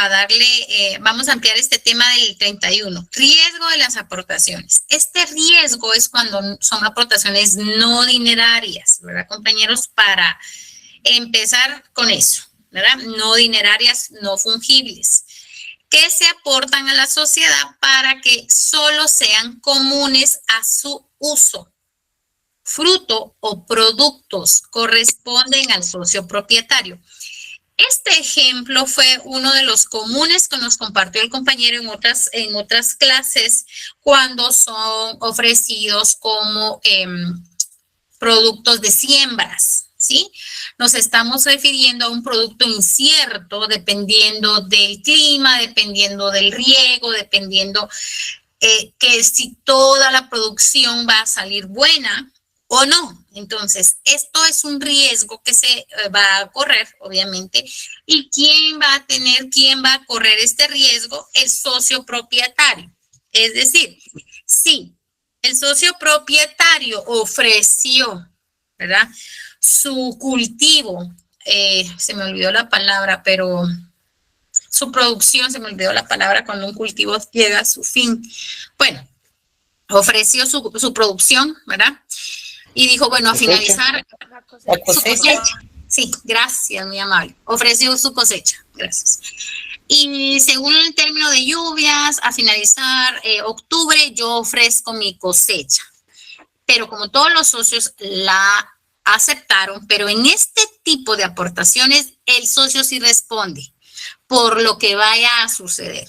[SPEAKER 3] vamos a ampliar este tema del 31. Riesgo de las aportaciones. Este riesgo es cuando son aportaciones no dinerarias, ¿verdad, compañeros? Para empezar con eso, ¿verdad? No dinerarias, no fungibles, que se aportan a la sociedad para que solo sean comunes a su uso. Fruto o productos corresponden al socio propietario. Este ejemplo fue uno de los comunes que nos compartió el compañero en otras clases cuando son ofrecidos como productos de siembras, ¿sí? Nos estamos refiriendo a un producto incierto dependiendo del clima, dependiendo del riego, dependiendo que si toda la producción va a salir buena o no. Entonces, esto es un riesgo que se va a correr, obviamente. ¿Y quién va a correr este riesgo? El socio propietario. Es decir, si el socio propietario ofreció, ¿verdad?, su cultivo, se me olvidó la palabra, pero su producción, se me olvidó la palabra cuando un cultivo llega a su fin. Bueno, ofreció su producción, ¿verdad? Y dijo, bueno, a finalizar su cosecha. Sí, gracias, muy amable. Ofreció su cosecha, gracias. Y según el término de lluvias, a finalizar octubre, yo ofrezco mi cosecha. Pero como todos los socios la aceptaron, pero en este tipo de aportaciones, el socio sí responde por lo que vaya a suceder.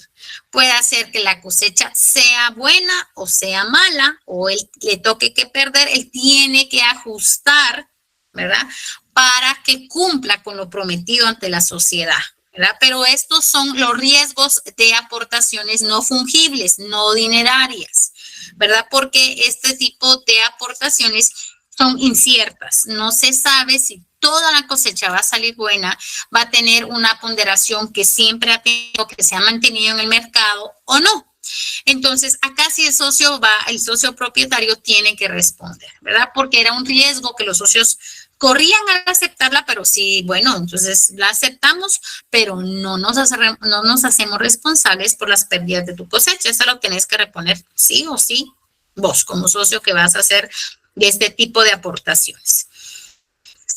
[SPEAKER 3] Puede hacer que la cosecha sea buena o sea mala, o él le toque que perder, él tiene que ajustar, ¿verdad?, para que cumpla con lo prometido ante la sociedad, ¿verdad? Pero estos son los riesgos de aportaciones no fungibles, no dinerarias, ¿verdad? Porque este tipo de aportaciones son inciertas. No se sabe si toda la cosecha va a salir buena, va a tener una ponderación que siempre ha tenido, que se ha mantenido en el mercado o no. Entonces, acá sí el socio propietario tiene que responder, ¿verdad? Porque era un riesgo que los socios corrían al aceptarla, pero sí, bueno, entonces la aceptamos, pero no nos hacemos responsables por las pérdidas de tu cosecha. Eso lo tenés que reponer sí o sí vos como socio que vas a hacer de este tipo de aportaciones.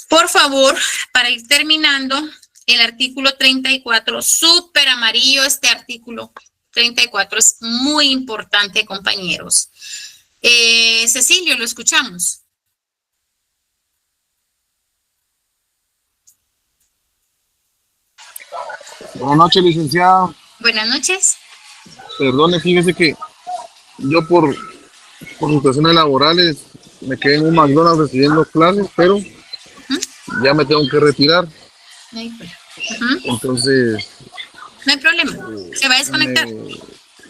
[SPEAKER 3] Por favor, para ir terminando, el artículo 34, súper amarillo este artículo 34, es muy importante, compañeros. Cecilio, lo escuchamos.
[SPEAKER 9] Buenas noches, licenciada.
[SPEAKER 3] Buenas noches.
[SPEAKER 9] Perdone, fíjese que yo por situaciones laborales me quedé en un McDonald's recibiendo clases, pero ya me tengo que retirar.
[SPEAKER 3] No hay problema.
[SPEAKER 9] Entonces...
[SPEAKER 3] No hay problema. ¿Se va a desconectar?
[SPEAKER 9] Me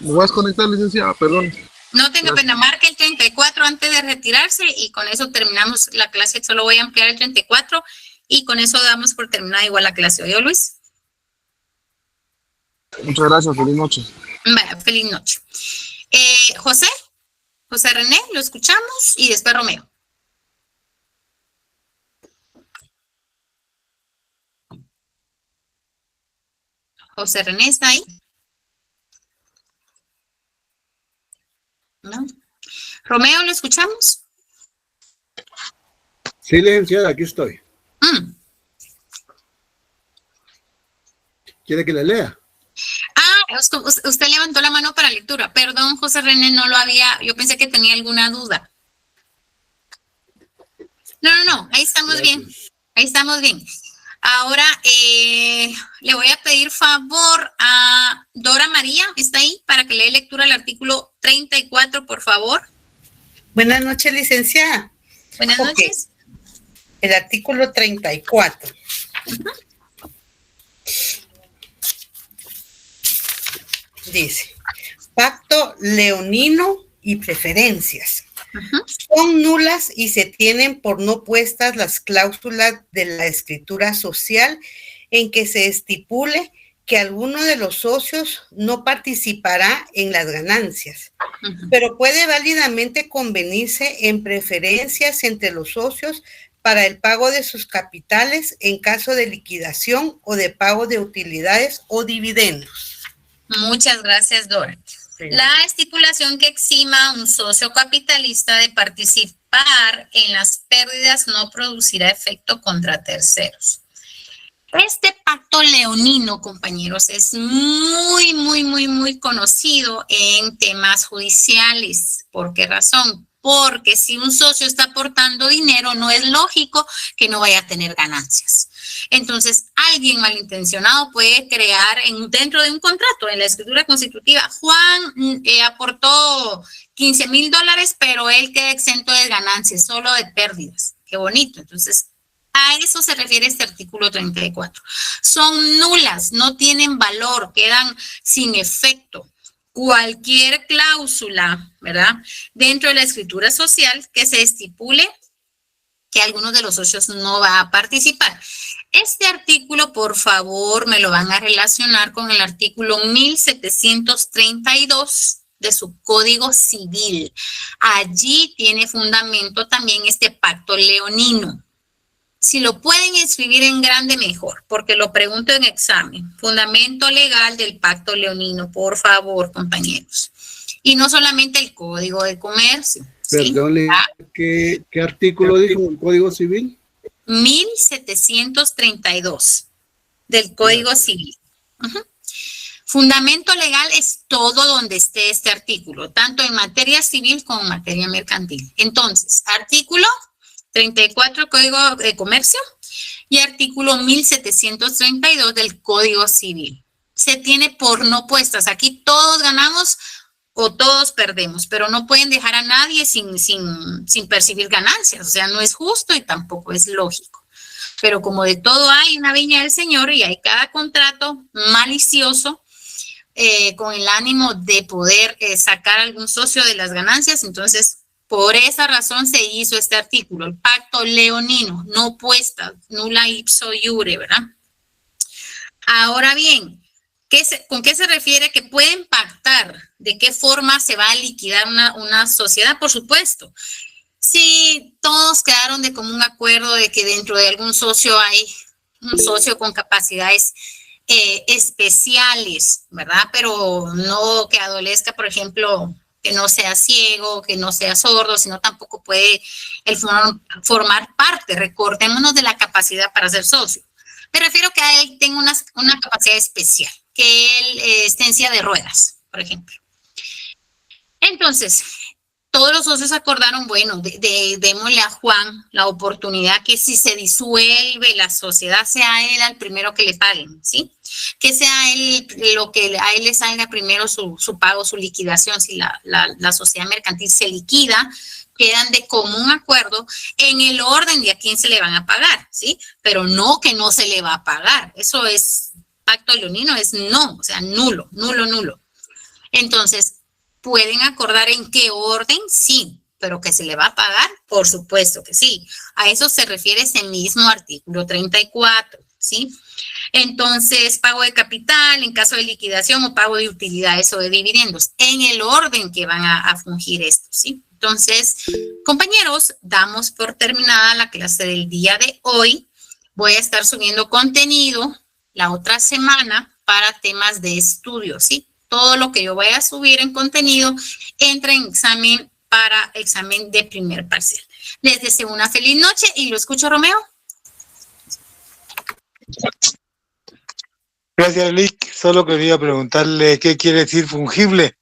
[SPEAKER 9] voy a desconectar, licenciada, perdón.
[SPEAKER 3] No tenga pena, marque el 34 antes de retirarse y con eso terminamos la clase. Solo voy a ampliar el 34 y con eso damos por terminada igual la clase. ¿Oye, Luis?
[SPEAKER 9] Muchas gracias, feliz noche.
[SPEAKER 3] Vaya, feliz noche. José René, lo escuchamos y después Romeo. José René, ¿está ahí? ¿No? Romeo, ¿lo escuchamos?
[SPEAKER 4] Sí, licenciada, aquí estoy. ¿Quiere que le lea?
[SPEAKER 3] Usted levantó la mano para lectura. Perdón, José René, no lo había, yo pensé que tenía alguna duda. No, ahí estamos bien. Ahí estamos bien. Ahora le voy a pedir favor a Dora María, ¿está ahí? Para que lea lectura al artículo 34, por favor.
[SPEAKER 10] Buenas noches, licenciada.
[SPEAKER 3] Buenas noches.
[SPEAKER 10] El artículo 34. Dice, pacto leonino y preferencias. Son nulas y se tienen por no puestas las cláusulas de la escritura social en que se estipule que alguno de los socios no participará en las ganancias, pero puede válidamente convenirse en preferencias entre los socios para el pago de sus capitales en caso de liquidación o de pago de utilidades o dividendos.
[SPEAKER 3] Muchas gracias, Dora. Sí. La estipulación que exima a un socio capitalista de participar en las pérdidas no producirá efecto contra terceros. Este pacto leonino, compañeros, es muy conocido en temas judiciales. ¿Por qué razón? Porque si un socio está aportando dinero, no es lógico que no vaya a tener ganancias. Entonces, alguien malintencionado puede crear dentro de un contrato, en la escritura constitutiva, Juan aportó $15,000, pero él queda exento de ganancias, solo de pérdidas. Qué bonito. Entonces, a eso se refiere este artículo 34. Son nulas, no tienen valor, quedan sin efecto. Cualquier cláusula, ¿verdad?, dentro de la escritura social que se estipule que alguno de los socios no va a participar. Este artículo, por favor, me lo van a relacionar con el artículo 1732 de su Código Civil. Allí tiene fundamento también este pacto leonino. Si lo pueden escribir en grande, mejor, porque lo pregunto en examen. Fundamento legal del pacto leonino, por favor, compañeros. Y no solamente el Código de Comercio.
[SPEAKER 4] Perdón, ¿qué artículo dijo el Código Civil?
[SPEAKER 3] 1732 del Código Civil. Fundamento legal es todo donde esté este artículo, tanto en materia civil como en materia mercantil. Entonces, artículo 34 Código de Comercio y artículo 1732 del Código Civil. Se tiene por no puestas. Aquí todos ganamos o todos perdemos, pero no pueden dejar a nadie sin percibir ganancias. O sea, no es justo y tampoco es lógico. Pero como de todo hay una viña del Señor y hay cada contrato malicioso con el ánimo de poder sacar a algún socio de las ganancias, entonces por esa razón se hizo este artículo, el pacto leonino, no puesta, nulla ipso iure, ¿verdad? Ahora bien, ¿con qué se refiere que pueden pactar? ¿De qué forma se va a liquidar una sociedad? Por supuesto, si todos quedaron de común acuerdo de que dentro de algún socio hay un socio con capacidades especiales, ¿verdad? Pero no que adolezca, por ejemplo, que no sea ciego, que no sea sordo, sino tampoco puede formar parte. Recordémonos de la capacidad para ser socio. Me refiero que a él tenga una capacidad especial, que él esté en silla de ruedas, por ejemplo. Entonces, todos los socios acordaron, bueno, démosle a Juan la oportunidad que si se disuelve la sociedad, sea él al primero que le paguen, ¿sí? Que sea él lo que a él le salga primero su pago, su liquidación, si la sociedad mercantil se liquida, quedan de común acuerdo en el orden de a quién se le van a pagar, ¿sí? Pero no que no se le va a pagar. Eso es, pacto leonino es no, o sea, nulo. Entonces, ¿pueden acordar en qué orden? Sí, pero que se le va a pagar, por supuesto que sí. A eso se refiere ese mismo artículo 34, ¿sí? Entonces, pago de capital en caso de liquidación o pago de utilidades o de dividendos, en el orden que van a fungir esto, ¿sí? Entonces, compañeros, damos por terminada la clase del día de hoy. Voy a estar subiendo contenido la otra semana para temas de estudio, ¿sí? Todo lo que yo vaya a subir en contenido entra en examen para examen de primer parcial. Les deseo una feliz noche y lo escucho, Romeo.
[SPEAKER 11] Gracias, Lick. Solo quería preguntarle qué quiere decir fungible.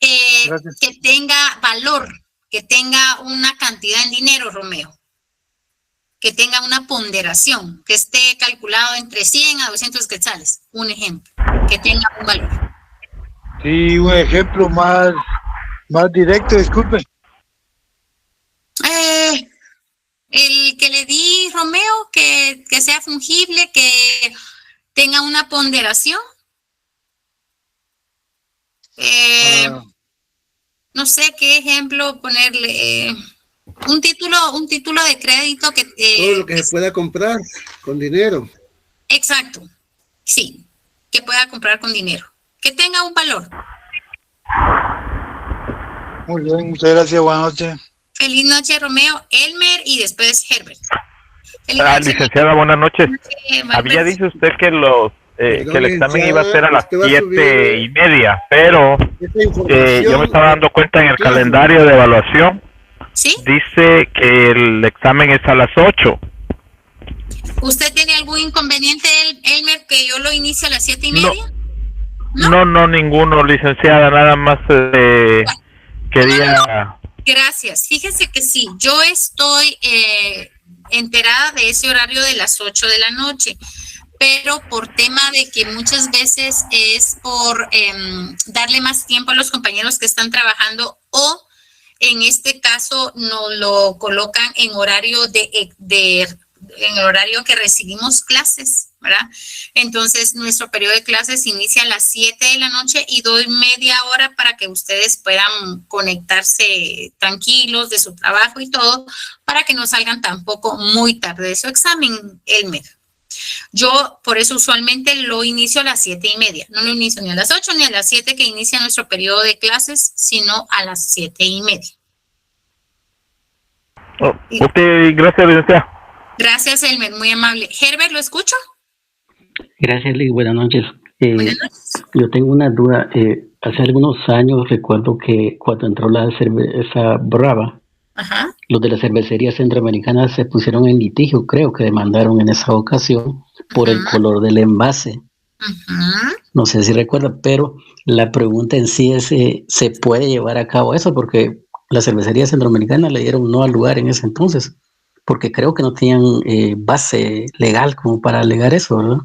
[SPEAKER 3] Que tenga valor, que tenga una cantidad en dinero, Romeo. Que tenga una ponderación, que esté calculado entre 100 a 200 quetzales. Un ejemplo, que tenga un valor.
[SPEAKER 11] Sí, un ejemplo más directo, disculpe.
[SPEAKER 3] El que le di, Romeo, que sea fungible, que tenga una ponderación. No sé qué ejemplo ponerle. Un título de crédito que...
[SPEAKER 4] todo lo que se pueda comprar con dinero.
[SPEAKER 3] Exacto, sí, que pueda comprar con dinero, que tenga un valor.
[SPEAKER 11] Muy bien, muchas gracias, buenas noches.
[SPEAKER 3] Feliz noche, Romeo, Elmer y después Herbert.
[SPEAKER 12] Licenciada, buenas noches. Había dicho usted que que el examen iba a ser a las 7:30, pero yo me estaba dando cuenta en el calendario de evaluación.
[SPEAKER 3] ¿Sí?
[SPEAKER 12] Dice que el examen es a las 8.
[SPEAKER 3] ¿Usted tiene algún inconveniente, Elmer, que yo lo inicie a las 7:30?
[SPEAKER 12] No, ninguno, licenciada, nada más quería...
[SPEAKER 3] Gracias, fíjese que sí, yo estoy enterada de ese horario de las 8 de la noche, pero por tema de que muchas veces es por darle más tiempo a los compañeros que están trabajando o en este caso nos lo colocan en horario en el horario que recibimos clases, ¿verdad? Entonces, nuestro periodo de clases inicia a las 7 de la noche y doy media hora para que ustedes puedan conectarse tranquilos de su trabajo y todo, para que no salgan tampoco muy tarde de su examen, Elmer. Yo, por eso, usualmente lo inicio a las 7:30. No lo inicio ni a las 8 ni a las 7 que inicia nuestro periodo de clases, sino a las 7:30.
[SPEAKER 12] Ok, gracias, licenciada.
[SPEAKER 3] Gracias, Elmer, muy amable. Herbert, ¿lo escucho?
[SPEAKER 13] Gracias, Liz. Buenas noches.
[SPEAKER 3] Buenas noches.
[SPEAKER 13] Yo tengo una duda. Hace algunos años recuerdo que cuando entró la cerveza Brava,
[SPEAKER 3] Ajá.
[SPEAKER 13] los de la cervecería centroamericana se pusieron en litigio, creo que demandaron en esa ocasión por el color del envase. No sé si recuerda, pero la pregunta en sí es, ¿se puede llevar a cabo eso? Porque la cervecería centroamericana le dieron no al lugar en ese entonces, porque creo que no tenían base legal como para alegar eso, ¿verdad?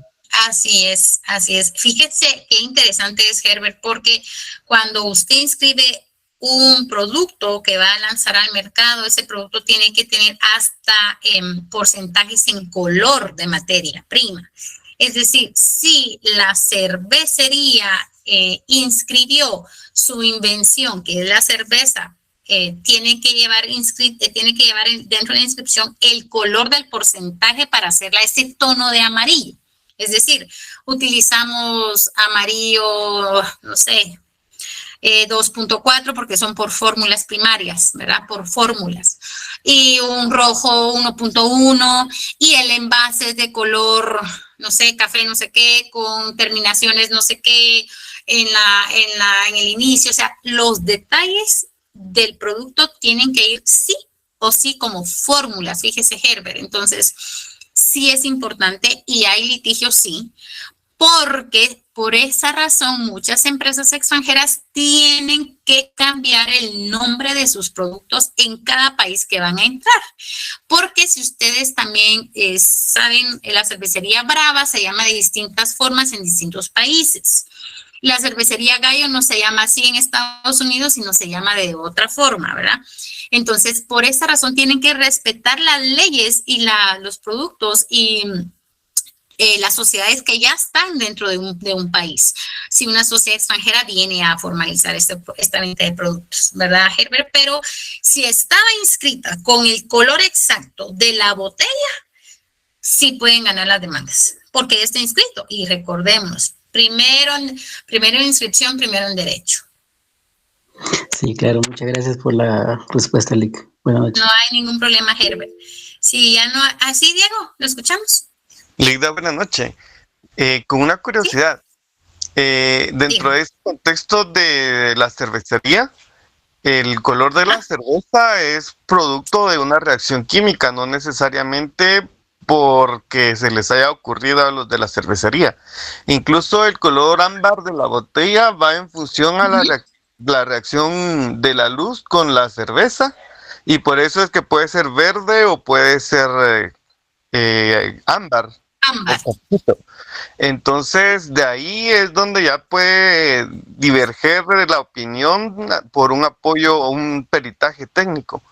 [SPEAKER 3] Así es, así es. Fíjese qué interesante es, Herbert, porque cuando usted inscribe un producto que va a lanzar al mercado, ese producto tiene que tener hasta porcentajes en color de materia prima. Es decir, si la cervecería inscribió su invención, que es la cerveza, tiene que llevar dentro de la inscripción el color del porcentaje para hacerla ese tono de amarillo. Es decir, utilizamos amarillo, no sé, 2.4 porque son por fórmulas primarias, ¿verdad? Por fórmulas. Y un rojo 1.1 y el envase es de color, no sé, café no sé qué, con terminaciones no sé qué en el inicio. O sea, los detalles del producto tienen que ir sí o sí como fórmulas, fíjese, Herbert. Entonces, sí es importante y hay litigio, sí, porque por esa razón muchas empresas extranjeras tienen que cambiar el nombre de sus productos en cada país que van a entrar. Porque si ustedes también saben, la cervecería Brava se llama de distintas formas en distintos países. La cervecería Gallo no se llama así en Estados Unidos, sino se llama de otra forma, ¿verdad? Entonces, por esa razón tienen que respetar las leyes y los productos y las sociedades que ya están dentro de un país. Si una sociedad extranjera viene a formalizar esta venta de productos, ¿verdad, Herbert? Pero si estaba inscrita con el color exacto de la botella, sí pueden ganar las demandas, porque ya está inscrito. Y recordemos, primero en inscripción, primero en derecho.
[SPEAKER 13] Sí, claro, muchas gracias por la respuesta, Lic. Buenas noches.
[SPEAKER 3] No hay ningún problema, Herbert. Sí, ya no. ¿Así, Diego? ¿Lo escuchamos?
[SPEAKER 6] Ligda, buenas noches. Con una curiosidad, dentro de este contexto de la cervecería, el color de la cerveza es producto de una reacción química, no necesariamente porque se les haya ocurrido a los de la cervecería. Incluso el color ámbar de la botella va en función a la reacción de la luz con la cerveza, y por eso es que puede ser verde o puede ser ámbar. Entonces, de ahí es donde ya puede diverger la opinión por un apoyo o un peritaje técnico.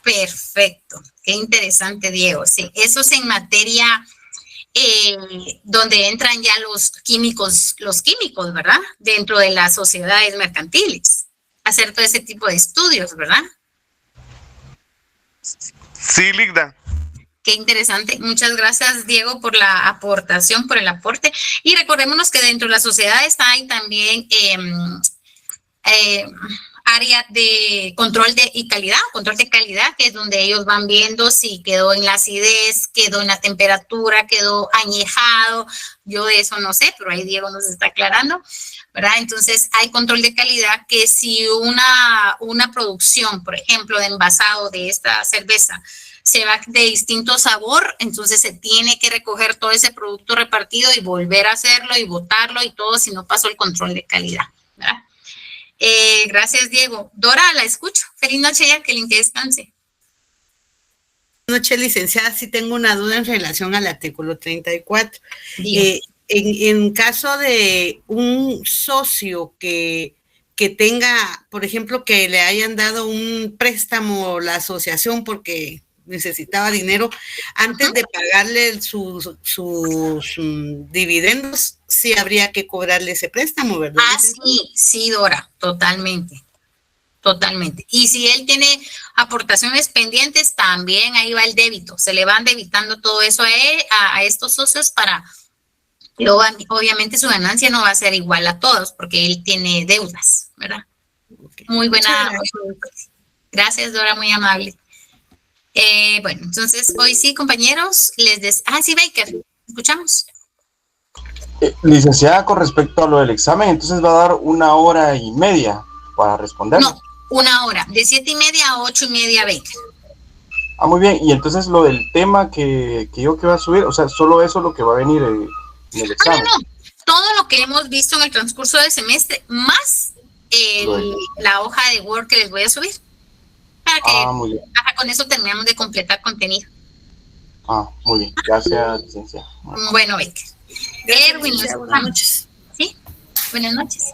[SPEAKER 3] Perfecto, qué interesante, Diego. Sí, eso es en materia donde entran ya los químicos, ¿verdad? Dentro de las sociedades mercantiles. Hacer todo ese tipo de estudios, ¿verdad?
[SPEAKER 6] Sí, Ligda.
[SPEAKER 3] Qué interesante. Muchas gracias, Diego, por la aportación, por el aporte. Y recordémonos que dentro de la sociedad hay también área de control de calidad, que es donde ellos van viendo si quedó en la acidez, quedó en la temperatura, quedó añejado. Yo de eso no sé, pero ahí Diego nos está aclarando, ¿verdad? Entonces, hay control de calidad que si una producción, por ejemplo, de envasado de esta cerveza, se va de distinto sabor, entonces se tiene que recoger todo ese producto repartido y volver a hacerlo y botarlo y todo si no pasó el control de calidad, ¿verdad? Gracias, Diego. Dora, la escucho. Feliz noche, Jacqueline, que descanse.
[SPEAKER 10] Buenas noches, licenciada. Sí tengo una duda en relación al artículo 34. En caso de un socio que tenga, por ejemplo, que le hayan dado un préstamo la asociación porque necesitaba dinero, antes de pagarle sus dividendos, sí habría que cobrarle ese préstamo, ¿verdad?
[SPEAKER 3] Ah, sí, Dora, totalmente. Y si él tiene aportaciones pendientes, también ahí va el débito. Se le van debitando todo eso a estos socios para, luego, obviamente su ganancia no va a ser igual a todos porque él tiene deudas, ¿verdad? Okay. Muy buena. Gracias, Dora, muy amable. Bueno, entonces hoy sí, compañeros, sí, Baker, escuchamos.
[SPEAKER 14] Licenciada, con respecto a lo del examen, entonces va a dar 1h30 para responder.
[SPEAKER 3] No, 1 hora, de 7:30 a 8:30, Baker.
[SPEAKER 14] Ah, muy bien, y entonces lo del tema que yo que va a subir, o sea, solo eso es lo que va a venir en el examen.
[SPEAKER 3] No, todo lo que hemos visto en el transcurso del semestre, más la hoja de Word que les voy a subir. Para que
[SPEAKER 14] muy bien.
[SPEAKER 3] Con eso terminamos de completar contenido.
[SPEAKER 14] Muy bien. Gracias, licenciada.
[SPEAKER 3] Bueno, Baker. Erwin,
[SPEAKER 10] buenas noches.
[SPEAKER 3] Sí, buenas noches.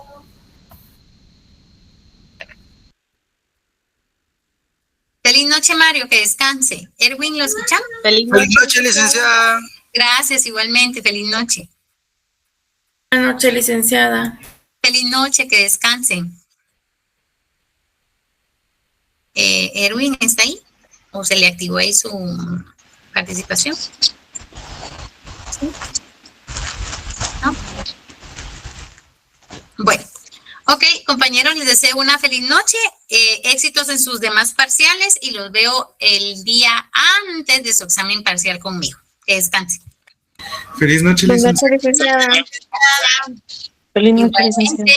[SPEAKER 3] Feliz noche, Mario, que descanse. Erwin, ¿lo escuchamos?
[SPEAKER 15] Feliz noche, licenciada.
[SPEAKER 3] Gracias, igualmente. Feliz noche.
[SPEAKER 15] Buenas noches, licenciada.
[SPEAKER 3] Feliz noche, que descansen. Erwin, ¿está ahí? ¿O se le activó ahí su participación? ¿Sí? ¿No? Bueno, ok, compañeros, les deseo una feliz noche, éxitos en sus demás parciales y los veo el día antes de su examen parcial conmigo. Que descansen.
[SPEAKER 15] Feliz noche, licenciada.
[SPEAKER 3] Feliz noche, licenciada.